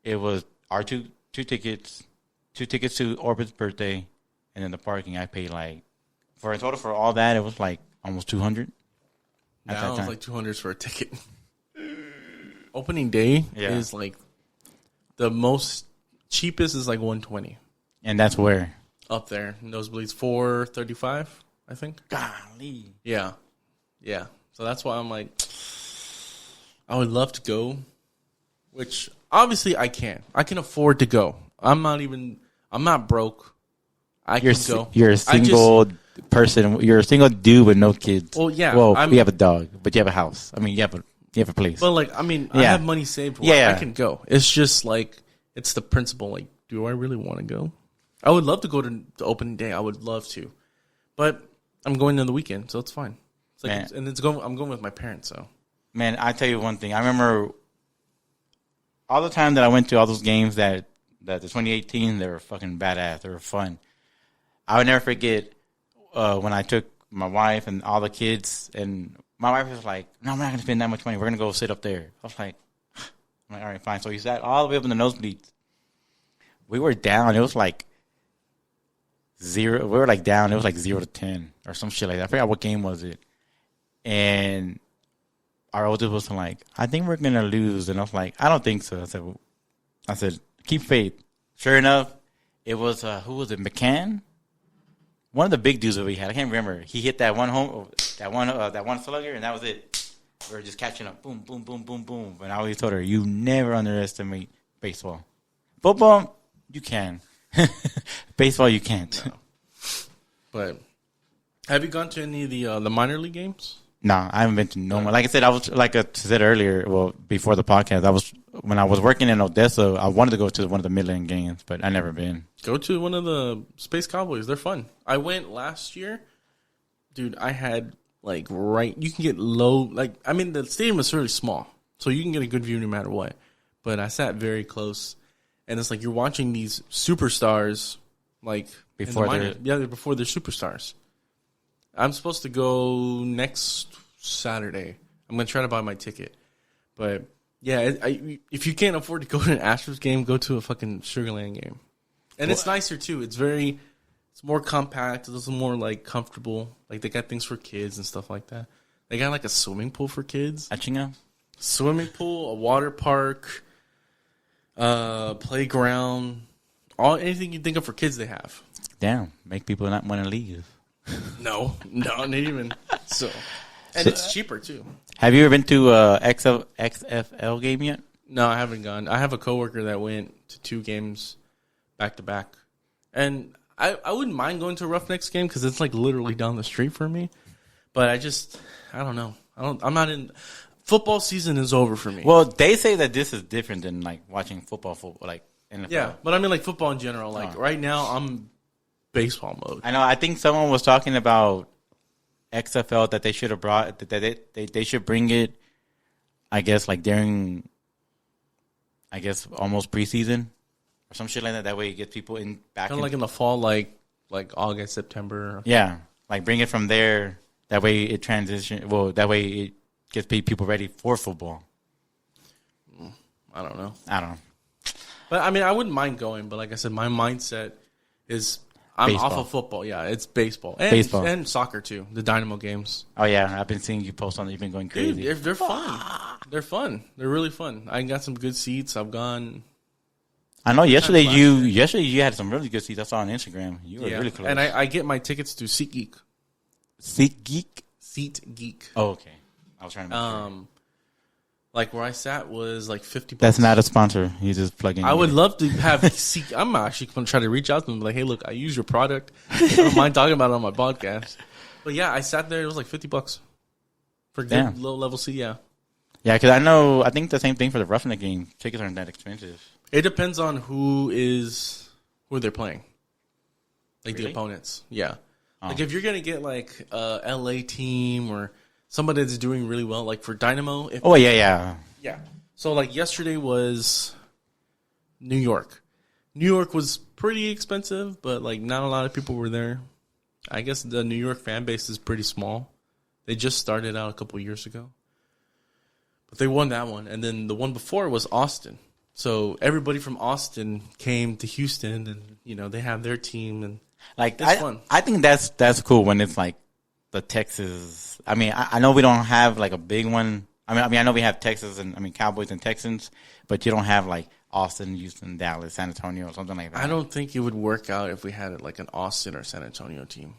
Speaker 1: it was our two tickets to Orbit's birthday, and then the parking. I paid like for a total for all that. It was like almost $200.
Speaker 2: Now it was like $200 for a ticket. Opening day is like the most cheapest is like $120,
Speaker 1: and that's where.
Speaker 2: Up there, nosebleeds $435, I think.
Speaker 1: Golly.
Speaker 2: Yeah. So that's why I'm like, I would love to go, which obviously I can. I can afford to go. I'm not broke. I can go.
Speaker 1: You're a single person. You're a single dude with no kids.
Speaker 2: Well, yeah.
Speaker 1: Well, you have a dog, but you have a house. I mean, you have a place.
Speaker 2: But like, I mean, I have money saved. I can go. It's just like, it's the principle. Like, do I really want to go? I would love to go to the opening day. I would love to, but I'm going on the weekend, so it's fine. It's like, I'm going with my parents. So,
Speaker 1: man, I tell you one thing. I remember all the time that I went to all those games that the 2018, they were fucking badass. They were fun. I would never forget when I took my wife and all the kids, and my wife was like, no, I'm not going to spend that much money. We're going to go sit up there. I was like, all right, fine. So he sat all the way up in the nosebleeds. We were down. It was like 0. We were like down. It was like 0-10 or some shit like that. I forgot what game was it. And our oldest was like, I think we're going to lose. And I was like, I don't think so. I said, keep faith. Sure enough, it was, who was it, McCann? One of the big dudes that we had. I can't remember. He hit that one that one slugger, and that was it. We were just catching up. Boom, boom, boom, boom, boom. And I always told her, you never underestimate baseball. Football, you can. Baseball, you can't.
Speaker 2: No. But have you gone to any of the minor league games?
Speaker 1: No, I haven't been to no more. Like I said, I said earlier, well, before the podcast, when I was working in Odessa, I wanted to go to one of the Midland games, but I never been.
Speaker 2: Go to one of the Space Cowboys. They're fun. I went last year. Dude, I had you can get low, the stadium is really small, so you can get a good view no matter what. But I sat very close, and it's like you're watching these superstars, before they're superstars. I'm supposed to go next Saturday. I'm going to try to buy my ticket. But, yeah, if you can't afford to go to an Astros game, go to a fucking Sugarland game. And it's nicer, too. It's more compact. It's more, comfortable. They got things for kids and stuff like that. They got, a swimming pool for kids.
Speaker 1: Achinga?
Speaker 2: Swimming pool, a water park, playground. Anything you think of for kids, they have.
Speaker 1: Damn. Make people not want to leave.
Speaker 2: No, not even. So, and it's cheaper too.
Speaker 1: Have you ever been to XFL game yet?
Speaker 2: No, I haven't gone. I have a coworker that went to 2 games back to back, and I wouldn't mind going to a Roughnecks game because it's literally down the street for me. But I don't know. I'm not in. Football season is over for me.
Speaker 1: Well, they say that this is different than watching football, NFL.
Speaker 2: Yeah, but I mean football in general. Right now, I'm baseball mode.
Speaker 1: I know. I think someone was talking about XFL that they should have brought that they should bring it. I guess during, almost preseason or some shit like that. That way it gets people in back.
Speaker 2: Kind of in the fall, like August, September.
Speaker 1: Yeah, bring it from there. That way it transition. Well, that way it gets people ready for football.
Speaker 2: I don't know.
Speaker 1: But
Speaker 2: I mean, I wouldn't mind going. But like I said, my mindset is. I'm baseball. Off of football, yeah. It's baseball. And soccer, too. The Dynamo games.
Speaker 1: Oh, yeah. I've been seeing you post on it. You've been going crazy.
Speaker 2: Dude, they're fun. They're fun. They're really fun. I got some good seats. I've gone.
Speaker 1: I know yesterday you had some really good seats. I saw on Instagram. You were really close.
Speaker 2: And I get my tickets through SeatGeek.
Speaker 1: SeatGeek?
Speaker 2: SeatGeek.
Speaker 1: Oh, okay. I was trying to make sure.
Speaker 2: Where I sat was $50.
Speaker 1: That's not a sponsor. He's just plugging.
Speaker 2: I would love to have. I'm actually going to try to reach out to them. Hey, look, I use your product. I don't mind talking about it on my podcast. But yeah, I sat there. It was $50 for good low level seat. Yeah.
Speaker 1: Yeah, because I think the same thing for the Roughneck game. Tickets aren't that expensive.
Speaker 2: It depends on who they're playing. The opponents. Yeah. Oh. If you're gonna get a LA team or somebody that's doing really well, for Dynamo.
Speaker 1: Yeah.
Speaker 2: So yesterday was New York. New York was pretty expensive, but not a lot of people were there. I guess the New York fan base is pretty small. They just started out a couple years ago. But they won that one. And then the one before was Austin. So everybody from Austin came to Houston and, they have their team and it's fun.
Speaker 1: I think that's cool when it's the Texas. I mean, I know we don't have a big one. I mean, I know we have Texas and Cowboys and Texans, but you don't have Austin, Houston, Dallas, San Antonio, or something like that.
Speaker 2: I don't think it would work out if we had an Austin or San Antonio team.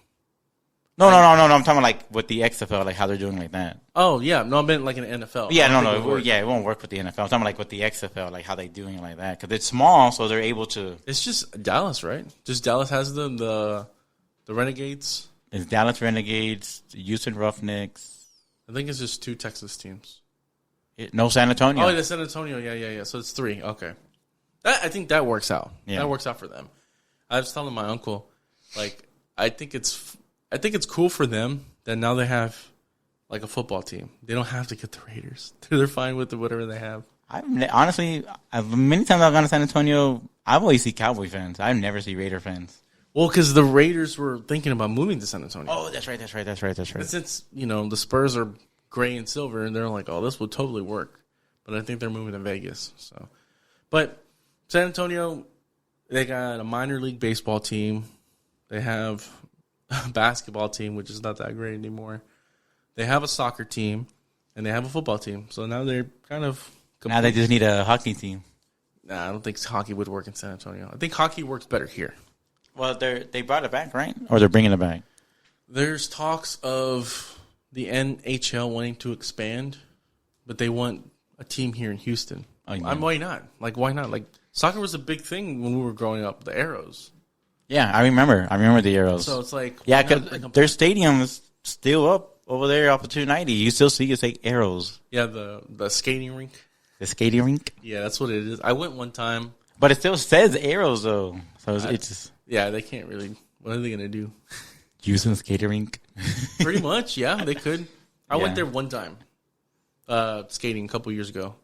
Speaker 1: No. I'm talking about with the XFL, how they're doing that.
Speaker 2: Oh yeah, no, I meant an NFL.
Speaker 1: Yeah, it won't work with the NFL. I'm talking about with the XFL, how they doing it that because it's small, so they're able to.
Speaker 2: It's just Dallas, right? Just Dallas has the Renegades.
Speaker 1: It's Dallas Renegades, Houston Roughnecks.
Speaker 2: I think it's just 2 Texas teams.
Speaker 1: No San Antonio.
Speaker 2: Oh, the San Antonio. Yeah. So it's 3. Okay. I think that works out. Yeah. That works out for them. I was telling my uncle, I think it's cool for them that now they have a football team. They don't have to get the Raiders. They're fine with whatever they have.
Speaker 1: Honestly, many times I've gone to San Antonio, I've always see Cowboy fans. I never see Raider fans.
Speaker 2: Well, because the Raiders were thinking about moving to San Antonio.
Speaker 1: Oh, that's right.
Speaker 2: And since, the Spurs are gray and silver, and they're like, oh, this would totally work. But I think they're moving to Vegas. So, but San Antonio, they got a minor league baseball team. They have a basketball team, which is not that great anymore. They have a soccer team, and they have a football team. So now they're kind of complete.
Speaker 1: Now they just need a hockey team.
Speaker 2: Nah, I don't think hockey would work in San Antonio. I think hockey works better here.
Speaker 1: Well, they brought it back, right? Or they're bringing it back?
Speaker 2: There's talks of the NHL wanting to expand, but they want a team here in Houston.
Speaker 1: Oh, yeah.
Speaker 2: Why not? Why not? Soccer was a big thing when we were growing up, the Arrows.
Speaker 1: Yeah, I remember the Arrows.
Speaker 2: So it's like...
Speaker 1: Yeah, because their stadium is still up over there off of 290. You still see it say Arrows.
Speaker 2: Yeah, the skating rink.
Speaker 1: The skating rink?
Speaker 2: Yeah, that's what it is. I went one time.
Speaker 1: But it still says Arrows, though. So it's just...
Speaker 2: Yeah, they can't really... What are they going to do?
Speaker 1: Using skating rink?
Speaker 2: Pretty much, yeah, they could. I went there one time. Skating a couple years ago.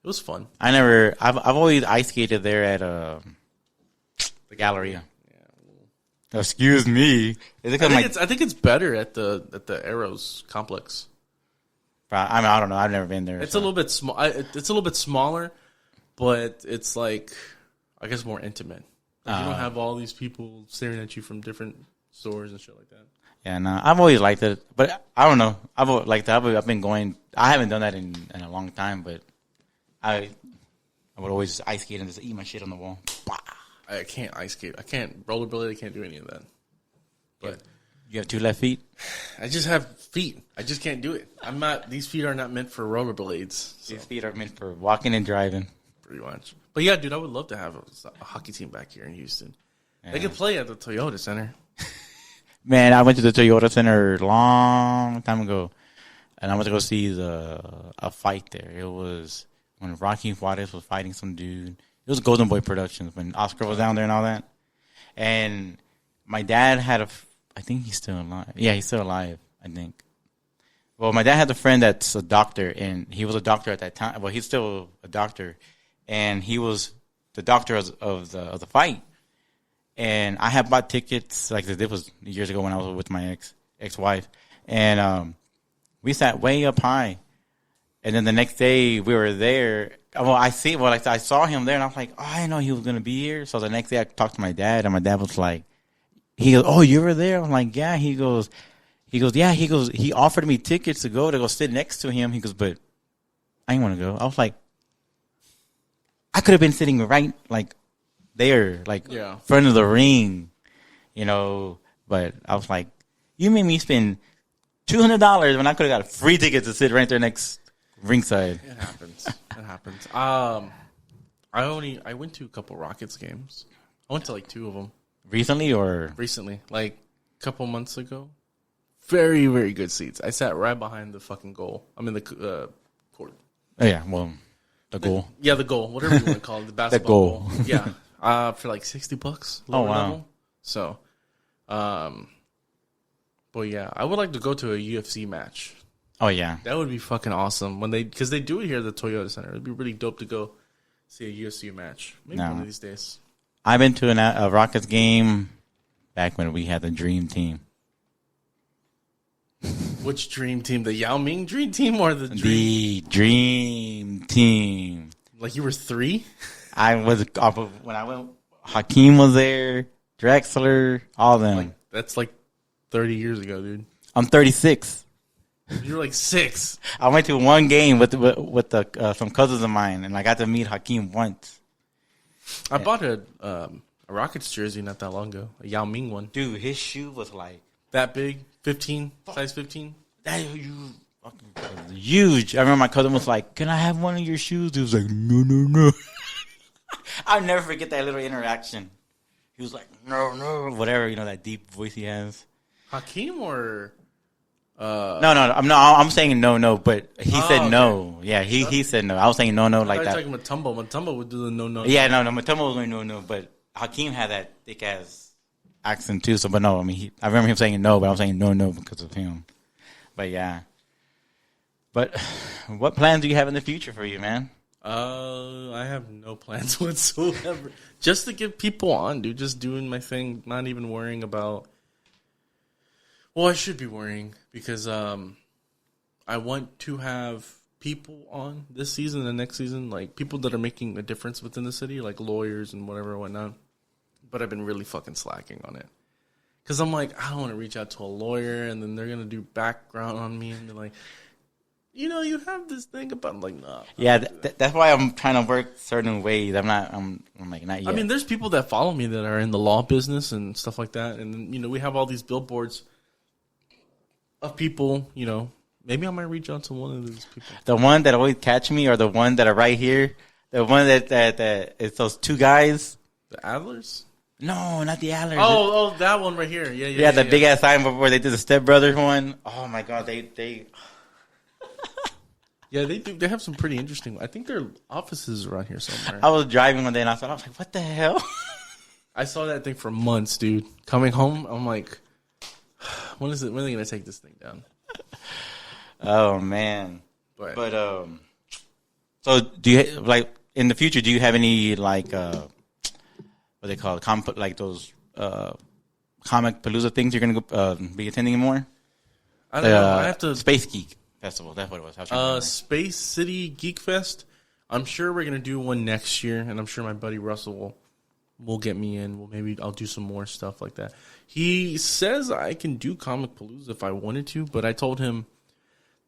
Speaker 2: It was fun.
Speaker 1: I've always ice skated there at the Galleria. Yeah. Excuse me. I
Speaker 2: think it's better at the Arrows complex.
Speaker 1: I don't know. I've never been there.
Speaker 2: It's a little bit small. It's a little bit smaller, but it's like, I guess, more intimate. You don't have all these people staring at you from different stores and shit like that.
Speaker 1: Yeah, no, I've always liked it, but I don't know. I've always liked that. I've been going. I haven't done that in a long time, but I would always just ice skate and just eat my shit on the wall.
Speaker 2: I can't ice skate. I can't rollerblade. I can't do any of that. But
Speaker 1: you have 2 left feet.
Speaker 2: I just have feet. I just can't do it. I'm not. These feet are not meant for rollerblades. So.
Speaker 1: These feet are meant for walking and driving.
Speaker 2: Pretty much. But yeah, dude, I would love to have a hockey team back here in Houston. Yeah. They could play at the Toyota Center.
Speaker 1: Man, I went to the Toyota Center a long time ago, and I went to go see a fight there. It was when Rocky Juarez was fighting some dude. It was Golden Boy Productions when Oscar was down there and all that. And my dad had I think he's still alive. Yeah, he's still alive, I think. Well, my dad had a friend that's a doctor, and he was a doctor at that time. Well, he's still a doctor, and he was the doctor of the fight. And I had bought tickets, like this was years ago when I was with my ex-wife. And we sat way up high. And then the next day we were there. Well, I saw him there, and I was like, oh, I didn't know he was going to be here. So the next day I talked to my dad, and my dad was like, he goes, oh, you were there? I'm like, yeah. He goes, yeah. He goes, he offered me tickets to go sit next to him. He goes, but I didn't want to go. I was like, I could have been sitting right, there, front of the ring, but I was like, you made me spend $200 when I could have got a free ticket to sit right there next ringside.
Speaker 2: It happens. It happens. I went to a couple Rockets games. I went to 2 of them.
Speaker 1: Recently,
Speaker 2: a couple months ago. Very, very good seats. I sat right behind the fucking goal. I'm in the court.
Speaker 1: Oh yeah, well, the goal.
Speaker 2: The goal. Whatever you want to call it, the basketball
Speaker 1: goal.
Speaker 2: Yeah. For $60 lower level. So, but yeah, I would like to go to a UFC match.
Speaker 1: Oh yeah,
Speaker 2: that would be fucking awesome because they do it here at the Toyota Center. It'd be really dope to go see a UFC match. Maybe one of these days.
Speaker 1: I've been to a Rockets game back when we had the Dream Team.
Speaker 2: Which Dream Team? The Yao Ming Dream Team or the
Speaker 1: Dream Team?
Speaker 2: Like you were 3?
Speaker 1: I was when I went. Hakeem was there, Drexler, all of them.
Speaker 2: That's 30 years ago, dude.
Speaker 1: I'm 36.
Speaker 2: You're 6.
Speaker 1: I went to one game with some cousins of mine, and I got to meet Hakeem once.
Speaker 2: I bought a Rockets jersey not that long ago, a Yao Ming one.
Speaker 1: Dude, his shoe was
Speaker 2: that big, 15, size 15.
Speaker 1: That fucking huge. I remember my cousin was like, "Can I have one of your shoes?" He was like, "No." I'll never forget that little interaction. He was like, "No," whatever, that deep voice he has.
Speaker 2: Hakeem or
Speaker 1: No. I'm saying no, but he said no. Yeah, he said no. I was saying no like that.
Speaker 2: I was talking Matumbo. Matumbo would do the no.
Speaker 1: Yeah, no. Matumbo was going no, but Hakeem had that thick ass accent too. So, but no, I mean, I remember him saying no, but I was saying no because of him. But yeah. But what plans do you have in the future for you, man?
Speaker 2: I have no plans whatsoever. Just to get people on, dude. Just doing my thing. Not even worrying about. Well, I should be worrying because I want to have people on this season and next season, like people that are making a difference within the city, like lawyers and whatever and whatnot. But I've been really fucking slacking on it. Because I'm like, I don't want to reach out to a lawyer and then they're going to do background on me and be like, you know, you have this thing about, I'm like, nah.
Speaker 1: Yeah, that's why I'm trying to work certain ways. I'm like, not yet.
Speaker 2: I mean, there's people that follow me that are in the law business and stuff like that. And, you know, we have all these billboards of people, you know. Maybe I might reach out to one of these people.
Speaker 1: The one that always catch me or the one that are right here? The one that it's those two guys?
Speaker 2: The Adlers?
Speaker 1: No, not the Adlers.
Speaker 2: Oh, that one right here.
Speaker 1: Yeah, the big ass sign before they did the Step Brothers one. Oh my god, they
Speaker 2: Yeah, they do. They have some pretty interesting. I think their offices are around here somewhere.
Speaker 1: I was driving one day and I was like, what the hell?
Speaker 2: I saw that thing for months, dude. Coming home, I'm like, when are they gonna take this thing down?
Speaker 1: Oh man.
Speaker 2: But
Speaker 1: so do you like in the future? Do you have any like what they call it, like those comic palooza things you're gonna be attending more?
Speaker 2: I don't know. I have to
Speaker 1: Space Geek Festival. That's what it was.
Speaker 2: Space City Geek Fest. I'm sure we're gonna do one next year, and I'm sure my buddy Russell will get me in. Well, maybe I'll do some more stuff like that. He says I can do Comic Palooza if I wanted to, but I told him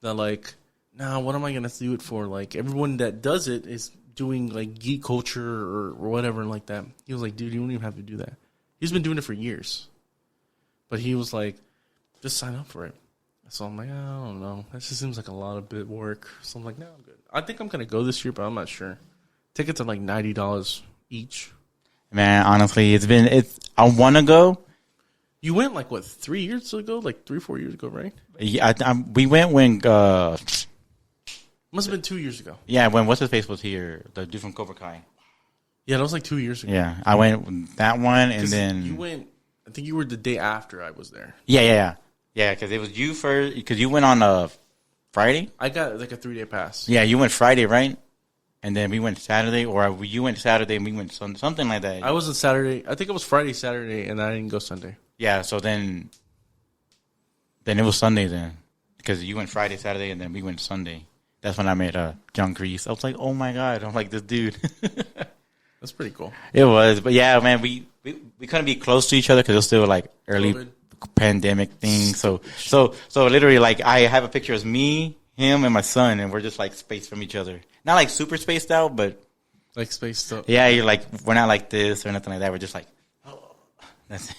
Speaker 2: that like, nah, what am I gonna do it for? Like everyone that does it is doing like geek culture or whatever like that. He was like, dude, you don't even have to do that. He's been doing it for years, but he was like, just sign up for it. So I'm like, I don't know. That just seems like a lot of bit work. So I'm like, no, I'm good. I think I'm gonna go this year, but I'm not sure. Tickets are like $90 each.
Speaker 1: Man, honestly, I want to go.
Speaker 2: You went like what 3 years ago, like 3-4 years ago, right?
Speaker 1: Yeah, we went when
Speaker 2: must have been 2 years ago.
Speaker 1: Yeah, when what's his face was here, the dude from Cobra Kai.
Speaker 2: Yeah, that was like 2 years ago.
Speaker 1: Yeah, I went with that one, and then
Speaker 2: you went. I think you were the day after I was there.
Speaker 1: Yeah. Because it was you first. Because you went on a Friday.
Speaker 2: I got like a 3-day pass.
Speaker 1: Yeah, you went Friday, right? And then we went Saturday, or you went Saturday and we went Sunday, something like that.
Speaker 2: I was on Saturday. I think it was Friday, Saturday, and I didn't go Sunday.
Speaker 1: Yeah, so then it was Sunday then, because you went Friday, Saturday, and then we went Sunday. That's when I met John Grease. I was like, oh my god, I'm like this dude.
Speaker 2: That's pretty cool.
Speaker 1: It was, but yeah, man, we couldn't be close to each other because it was still like early
Speaker 2: COVID.
Speaker 1: Pandemic thing. So literally, like I have a picture of me, him, and my son, and we're just like spaced from each other. Not like super spaced out, but
Speaker 2: like spaced out.
Speaker 1: Yeah, you're like we're not like this or nothing like that. We're just like, oh, that's it.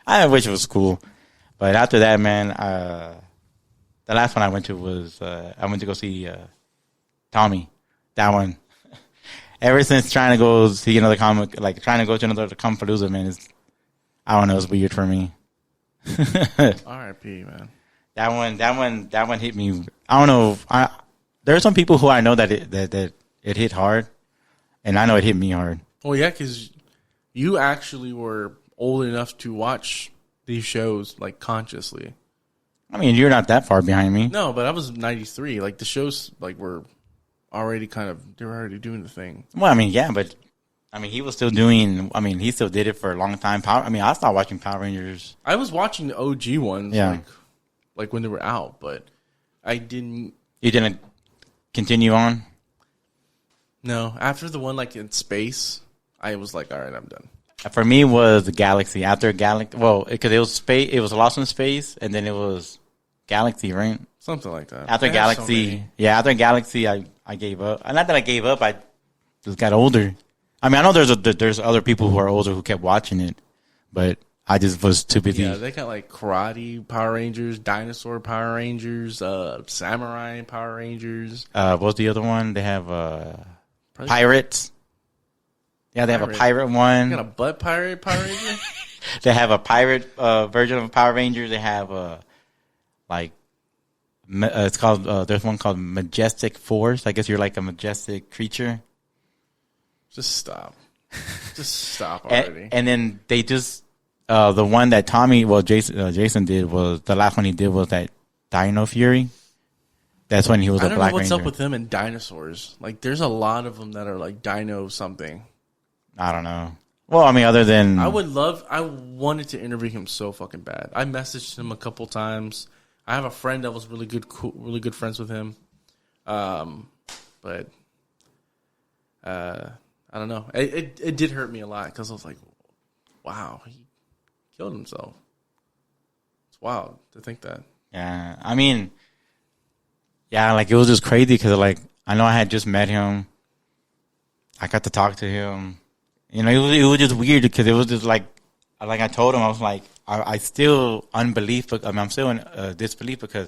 Speaker 1: I wish it was cool, but after that, man, the last one I went to was I went to go see Tommy. That one. Ever since trying to go see another comic, like trying to go to another Comic Palooza, man, I don't know, it's weird for me.
Speaker 2: R.I.P. man.
Speaker 1: That one hit me. I don't know. There are some people who I know that it hit hard, and I know it hit me hard.
Speaker 2: Well, yeah, because you actually were old enough to watch these shows like consciously.
Speaker 1: I mean, you're not that far behind me.
Speaker 2: No, but I was 93. Like the shows, like were already they were already doing the thing.
Speaker 1: Well, I mean, yeah, but I mean, he was still doing. I mean, he still did it for a long time. I started watching Power Rangers.
Speaker 2: I was watching the OG ones,
Speaker 1: yeah,
Speaker 2: like when they were out, but I didn't.
Speaker 1: You didn't continue on?
Speaker 2: No, after the one like in space, I was like, all right, I'm done.
Speaker 1: For me, it was Galaxy. After Galaxy, well, because it was space, it was Lost in Space, and then it was Galaxy, right?
Speaker 2: Something like that.
Speaker 1: After Galaxy, after Galaxy, I gave up. Not that I gave up, I just got older. I mean, I know there's other people who are older who kept watching it, but I just was too busy.
Speaker 2: Yeah, they got like karate Power Rangers, dinosaur Power Rangers, samurai Power Rangers.
Speaker 1: What's the other one? They have pirates. Yeah, they have a pirate one.
Speaker 2: They got a butt pirate Power Ranger.
Speaker 1: They have a pirate version of Power Rangers. They have it's called. There's one called Majestic Force. I guess you're like a majestic creature.
Speaker 2: Just stop. Just stop already.
Speaker 1: And then they just the one that Jason did was the last one he did was that Dino Fury. That's when he was a Black Ranger. I don't know what's
Speaker 2: up with them and dinosaurs. Like, there's a lot of them that are like dino something.
Speaker 1: I don't know. Well, I mean, other than
Speaker 2: I wanted to interview him so fucking bad. I messaged him a couple times. I have a friend that was really good friends with him. But I don't know. It did hurt me a lot because I was like, wow, he killed himself. It's wild to think that.
Speaker 1: Yeah, I mean, yeah, like it was just crazy because like I know I had just met him. I got to talk to him. You know, it was just weird because it was just like I told him, I was like, I still unbelief. I mean, I'm still in disbelief because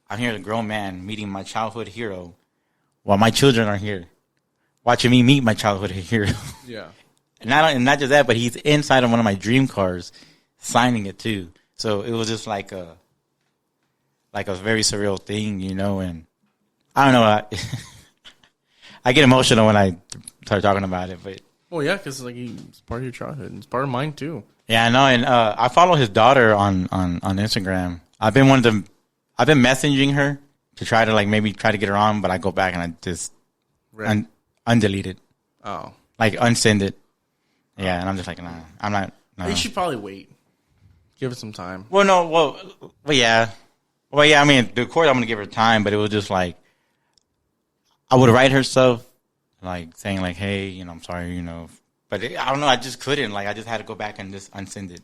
Speaker 1: I'm here as a grown man meeting my childhood hero while my children are here watching me meet my childhood hero.
Speaker 2: Yeah.
Speaker 1: And not just that, but he's inside of one of my dream cars signing it too. So it was just like a very surreal thing, you know, and I don't know. I get emotional when I start talking about it, but.
Speaker 2: Well, yeah, because like he's part of your childhood. It's part of mine too.
Speaker 1: Yeah, I know, and I follow his daughter on Instagram. I've been messaging her to try to like maybe try to get her on, but I go back and I just undelete it.
Speaker 2: Oh,
Speaker 1: like unsend it. Yeah, and I'm just like, nah, I'm not. No.
Speaker 2: You should probably wait. Give it some time.
Speaker 1: Well, no, well, yeah. I mean, of course, I'm gonna give her time, but it was just like I would write her stuff, like saying like, hey, you know, I'm sorry, you know. But I don't know. I just couldn't. Like, I just had to go back and just unsend it.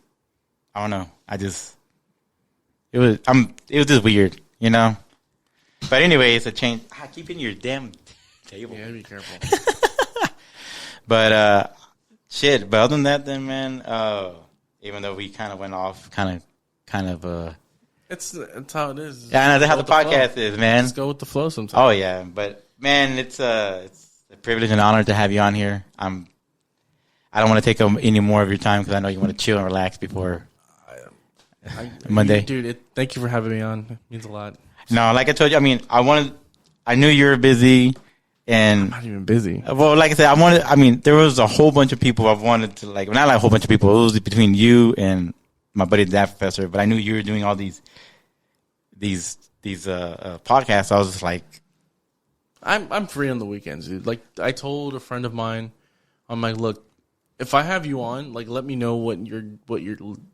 Speaker 1: I don't know. It was just weird, you know. But anyway, it's a change. I keep hitting your damn table.
Speaker 2: Yeah, be careful.
Speaker 1: But shit. But other than that, then man, even though we kind of went off, kind of.
Speaker 2: It's how it is.
Speaker 1: Yeah, I know that's how the podcast is, man.
Speaker 2: Just go with the flow sometimes.
Speaker 1: Oh yeah, but man, it's a privilege and honor to have you on here. I don't want to take any more of your time because I know you want to chill and relax before Monday.
Speaker 2: Dude, thank you for having me on. It means a lot.
Speaker 1: No, like I told you, I mean, I knew you were busy, and
Speaker 2: I'm not even busy.
Speaker 1: Well, like I said, there was a whole bunch of people I've wanted to not like a whole bunch of people. It was between you and my buddy, the professor, but I knew you were doing all these podcasts. I was just like,
Speaker 2: I'm free on the weekends, dude. Like I told a friend of mine, I'm like, look, if I have you on, like, let me know what your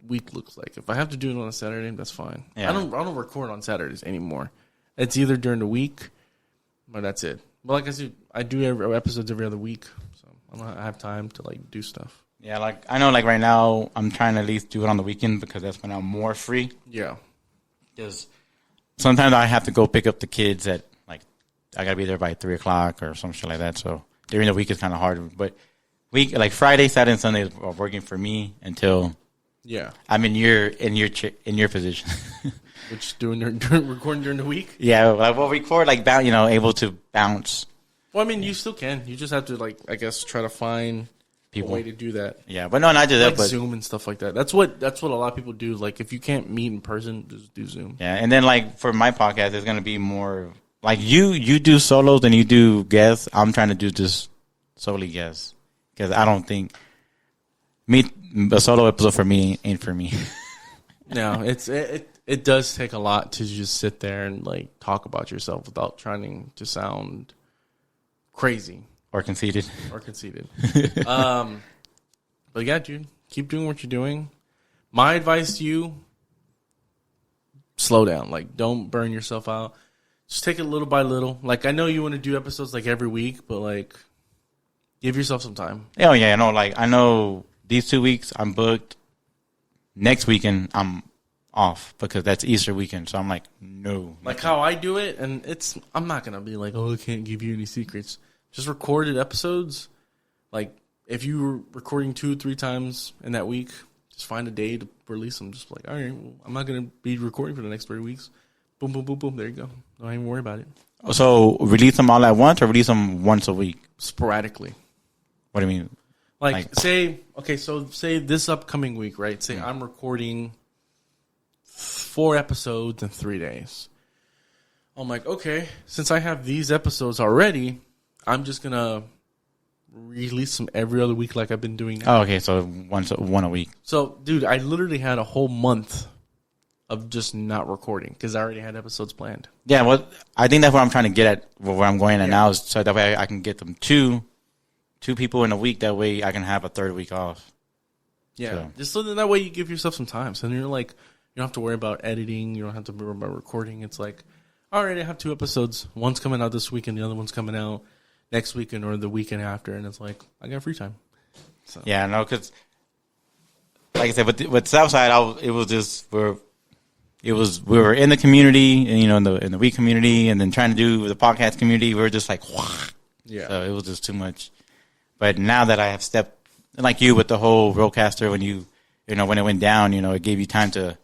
Speaker 2: week looks like. If I have to do it on a Saturday, that's fine. Yeah. I don't record on Saturdays anymore. It's either during the week, but that's it. But like I said, I do episodes every other week, so I have time to like do stuff.
Speaker 1: Yeah, like I know, like right now, I'm trying to at least do it on the weekend because that's when I'm more free.
Speaker 2: Yeah,
Speaker 1: because sometimes I have to go pick up the kids at like I gotta be there by 3:00 or some shit like that. So during the week is kind of hard, but. Like Friday, Saturday, and Sunday are working for me until I'm in your position.
Speaker 2: Which recording during the week?
Speaker 1: Yeah, like we'll record able to bounce.
Speaker 2: Well, I mean, you still can. You just have to I guess try to find a way to do that.
Speaker 1: Yeah, but no, not just that, but
Speaker 2: Zoom and stuff like that. That's what a lot of people do. Like if you can't meet in person, just do Zoom.
Speaker 1: Yeah, and then like for my podcast, there's gonna be more like you do solos and you do guests. I'm trying to do just solely guests. Because I don't think a solo episode for me ain't for me.
Speaker 2: No, it does take a lot to just sit there and like talk about yourself without trying to sound crazy
Speaker 1: or conceited.
Speaker 2: But yeah, dude, keep doing what you're doing. My advice to you: slow down. Like, don't burn yourself out. Just take it little by little. Like, I know you want to do episodes like every week, but like. Give yourself some time.
Speaker 1: Oh, yeah. No, like, I know these 2 weeks I'm booked. Next weekend I'm off because that's Easter weekend. So I'm like, no.
Speaker 2: Like how I do it, and I'm not going to be like, oh, I can't give you any secrets. Just recorded episodes. Like, if you were recording 2-3 times in that week, just find a day to release them. Just like, all right, well, I'm not going to be recording for the next 3 weeks. Boom, boom, boom, boom. There you go. Don't even worry about it.
Speaker 1: So release them all at once or release them once a week?
Speaker 2: Sporadically.
Speaker 1: What do you mean?
Speaker 2: Like say this upcoming week, right? Say I'm recording 4 episodes in 3 days. I'm like, okay, since I have these episodes already, I'm just going to release them every other week like I've been doing now.
Speaker 1: Oh, okay, so one a week.
Speaker 2: So, dude, I literally had a whole month of just not recording because I already had episodes planned.
Speaker 1: Yeah, well, I think that's what I'm trying to get at, where I'm going at now, is so that way I can get them two people in a week. That way I can have a third week off.
Speaker 2: Yeah, so. Just so that way you give yourself some time. So then you're like You don't have to worry about editing. You don't have to worry about recording. It's like, all right, I have 2 episodes. One's coming out this week and the other one's coming out next weekend or the weekend after. And it's like, I got free time. So.
Speaker 1: Yeah, no, because like I said, with Southside, it was just we were in the community, and, you know, in the weed community, and then trying to do the podcast community. We were just like, wah.
Speaker 2: Yeah.
Speaker 1: So it was just too much. But now that I have stepped, like you with the whole Roadcaster, when you know, when it went down, you know, it gave you time to.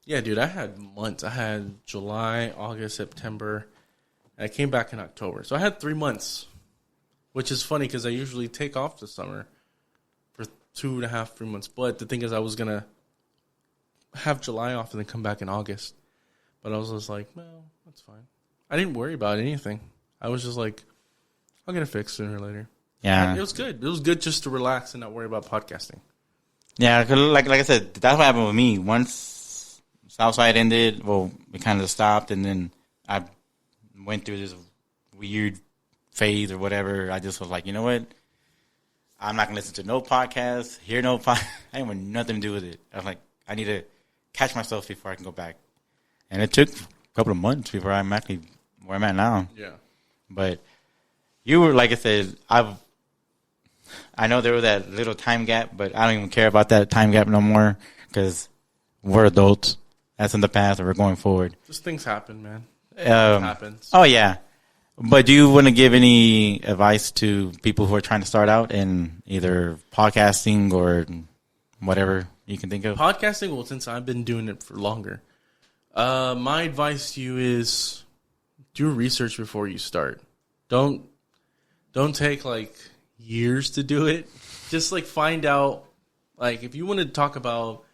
Speaker 2: Yeah, dude, I had months. I had July, August, September, and I came back in October. So I had 3 months, which is funny because I usually take off the summer for 2.5, 3 months. But the thing is, I was going to have July off and then come back in August. But I was just like, well, that's fine. I didn't worry about anything. I was just like, I'll get it fixed sooner or later.
Speaker 1: Yeah.
Speaker 2: And it was good. It was good just to relax and not worry about podcasting.
Speaker 1: Yeah, 'cause like I said, that's what happened with me. Once Southside ended, well, we kind of stopped, and then I went through this weird phase or whatever. I just was like, you know what? I'm not going to listen to no podcast, hear no podcast. I didn't want nothing to do with it. I was like, I need to catch myself before I can go back. And it took a couple of months before I'm actually where I'm at now.
Speaker 2: Yeah.
Speaker 1: But you were, like I said, I know there was that little time gap, but I don't even care about that time gap no more because we're adults. That's in the past, and we're going forward.
Speaker 2: Just things happen, man. It happens.
Speaker 1: Oh, yeah. But do you want to give any advice to people who are trying to start out in either podcasting or whatever you can think of?
Speaker 2: Podcasting, well, since I've been doing it for longer, my advice to you is do research before you start. Don't take like years to do it. Just like find out, like if you want to talk about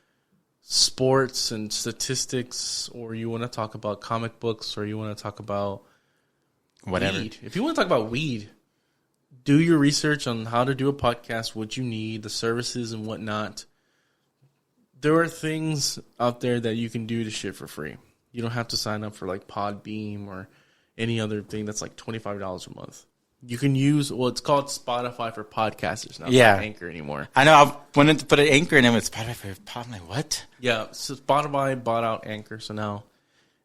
Speaker 2: sports and statistics, or you want to talk about comic books, or you want to talk about
Speaker 1: whatever.
Speaker 2: weed. If you want to talk about weed, do your research on how to do a podcast, what you need, the services and whatnot. There are things out there that you can do to shit for free. You don't have to sign up for like Podbeam or any other thing that's like $25 a month. You can use, well, it's called Spotify for podcasters now. It's not Anchor anymore.
Speaker 1: I know. I wanted to put an Anchor in it with Spotify for pod. I'm like, what?
Speaker 2: Yeah, so Spotify bought out Anchor, so now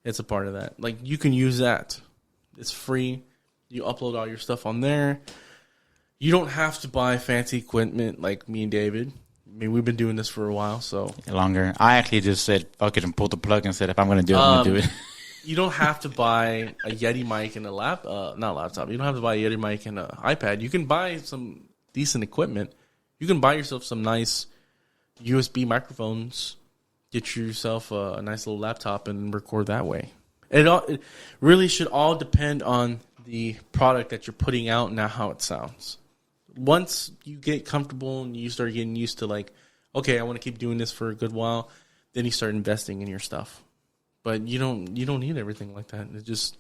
Speaker 2: it's a part of that. Like, you can use that. It's free. You upload all your stuff on there. You don't have to buy fancy equipment like me and David. I mean, we've been doing this for a while, so.
Speaker 1: Longer. I actually just said, fuck it, and pulled the plug and said, if I'm going to do it, I'm going to do it.
Speaker 2: You don't have to buy a Yeti mic and a not laptop. You don't have to buy a Yeti mic and an iPad. You can buy some decent equipment. You can buy yourself some nice USB microphones. Get yourself a nice little laptop and record that way. It really should all depend on the product that you're putting out and not how it sounds. Once you get comfortable and you start getting used to like, okay, I want to keep doing this for a good while, then you start investing in your stuff. But you don't need everything like that. It just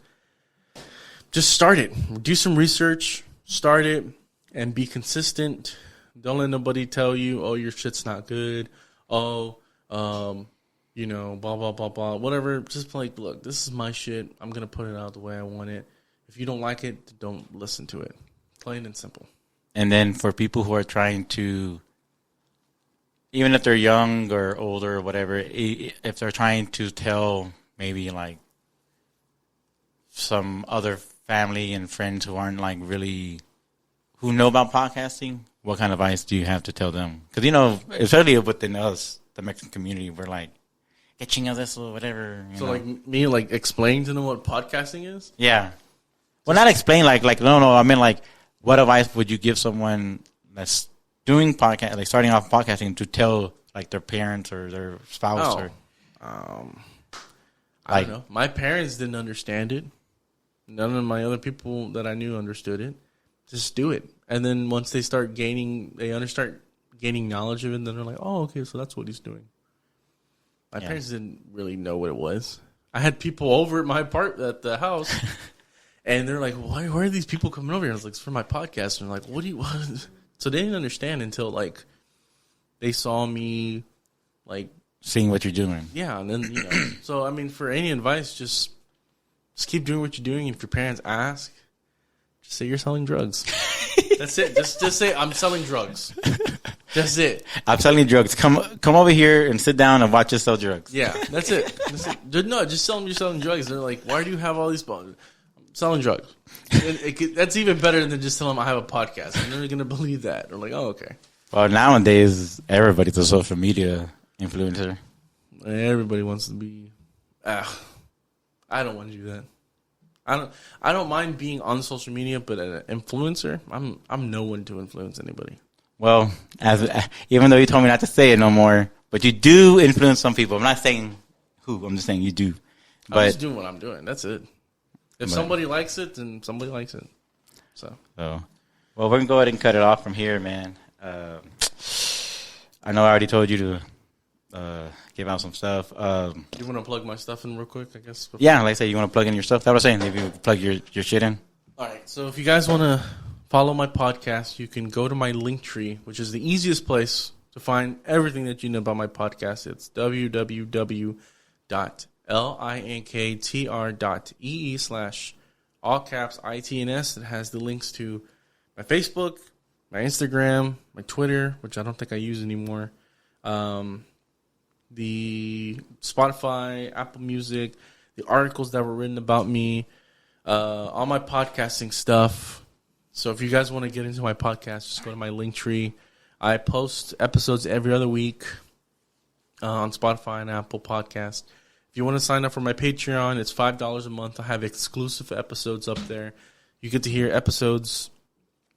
Speaker 2: start it. Do some research, start it, and be consistent. Don't let nobody tell you, oh, your shit's not good. Oh, you know, blah, blah, blah, blah. Whatever. Just like, look, this is my shit. I'm going to put it out the way I want it. If you don't like it, don't listen to it. Plain and simple.
Speaker 1: And then for people who are trying to, even if they're young or older or whatever, if they're trying to tell maybe like some other family and friends who aren't like really, who know about podcasting, what kind of advice do you have to tell them? Because, you know, especially within us, the Mexican community, we're like, get chingados this or whatever.
Speaker 2: So know? Like me, like explain to them what podcasting is?
Speaker 1: Yeah. Well, not explain like no. I mean, like, what advice would you give someone that's doing podcast, like starting off podcasting, to tell like their parents or their spouse?
Speaker 2: Or I don't know. My parents didn't understand it. None of my other people that I knew understood it. Just do it, and then once they start gaining knowledge of it, then they're like, oh, okay, so that's what he's doing. My parents didn't really know what it was. I had people over at the house. And they're like, why are these people coming over here? I was like, it's for my podcast. And they're like, what? So they didn't understand until, like, they saw me, like.
Speaker 1: Seeing what you're doing. Yeah,
Speaker 2: and then, you know. So, I mean, for any advice, just keep doing what you're doing. If your parents ask, just say you're selling drugs. That's it. Just say, I'm selling drugs. That's it.
Speaker 1: I'm selling drugs. Come over here and sit down and watch us sell drugs.
Speaker 2: Yeah, that's it. No, just tell them you're selling drugs. They're like, why do you have all these bones? I'm selling drugs. That's even better than just telling them I have a podcast. I'm never going to believe that. They're like, oh, okay.
Speaker 1: Well, nowadays, everybody's a social media influencer.
Speaker 2: Everybody wants to be. I don't want to do that. I don't mind being on social media, but an influencer, I'm no one to influence anybody.
Speaker 1: Well, even though you told me not to say it no more, but you do influence some people. I'm not saying who. I'm just saying you do. But,
Speaker 2: I'm just doing what I'm doing. That's it. If somebody likes it, then somebody likes it. So.
Speaker 1: Well, we're going to go ahead and cut it off from here, man. I know I already told you to give out some stuff.
Speaker 2: You want to plug my stuff in real quick, I guess?
Speaker 1: Yeah, like I say, you want to plug in your stuff? That's what I was saying. If you plug your shit in.
Speaker 2: All right. So if you guys want to follow my podcast, you can go to my Linktree, which is the easiest place to find everything that you know about my podcast. It's www.linktr.ee/all-caps-ITNS. It has the links to my Facebook, my Instagram, my Twitter, which I don't think I use anymore, the Spotify, Apple Music, the articles that were written about me, all my podcasting stuff. So if you guys want to get into my podcast, just go to my Linktree. I post episodes every other week on Spotify and Apple Podcast. If you want to sign up for my Patreon, it's $5 a month. I have exclusive episodes up there. You get to hear episodes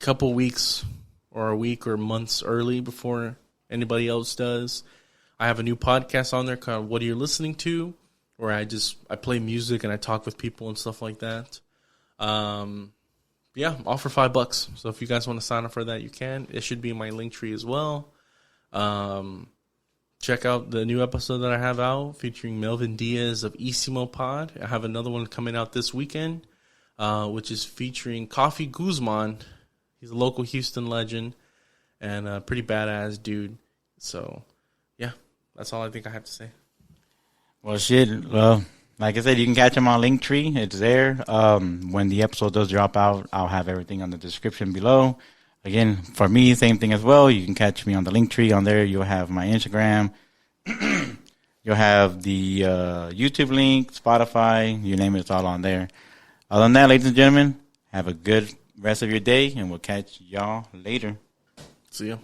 Speaker 2: a couple weeks or a week or months early before anybody else does. I have a new podcast on there called What Are You Listening To, where I play music and I talk with people and stuff like that. Yeah, all for $5. So if you guys want to sign up for that, you can. It should be in my Linktree as well. Check out the new episode that I have out featuring Melvin Diaz of Isimo Pod. I have another one coming out this weekend, which is featuring Coffee Guzman. He's a local Houston legend and a pretty badass dude. So, yeah, that's all I think I have to say.
Speaker 1: Well, shit. Well, like I said, you can catch him on Linktree. It's there. When the episode does drop out, I'll have everything on the description below. Again, for me, same thing as well. You can catch me on the Linktree. On there, you'll have my Instagram. You'll have the YouTube link, Spotify, you name it, it's all on there. Other than that, ladies and gentlemen, have a good rest of your day, and we'll catch y'all later.
Speaker 2: See ya.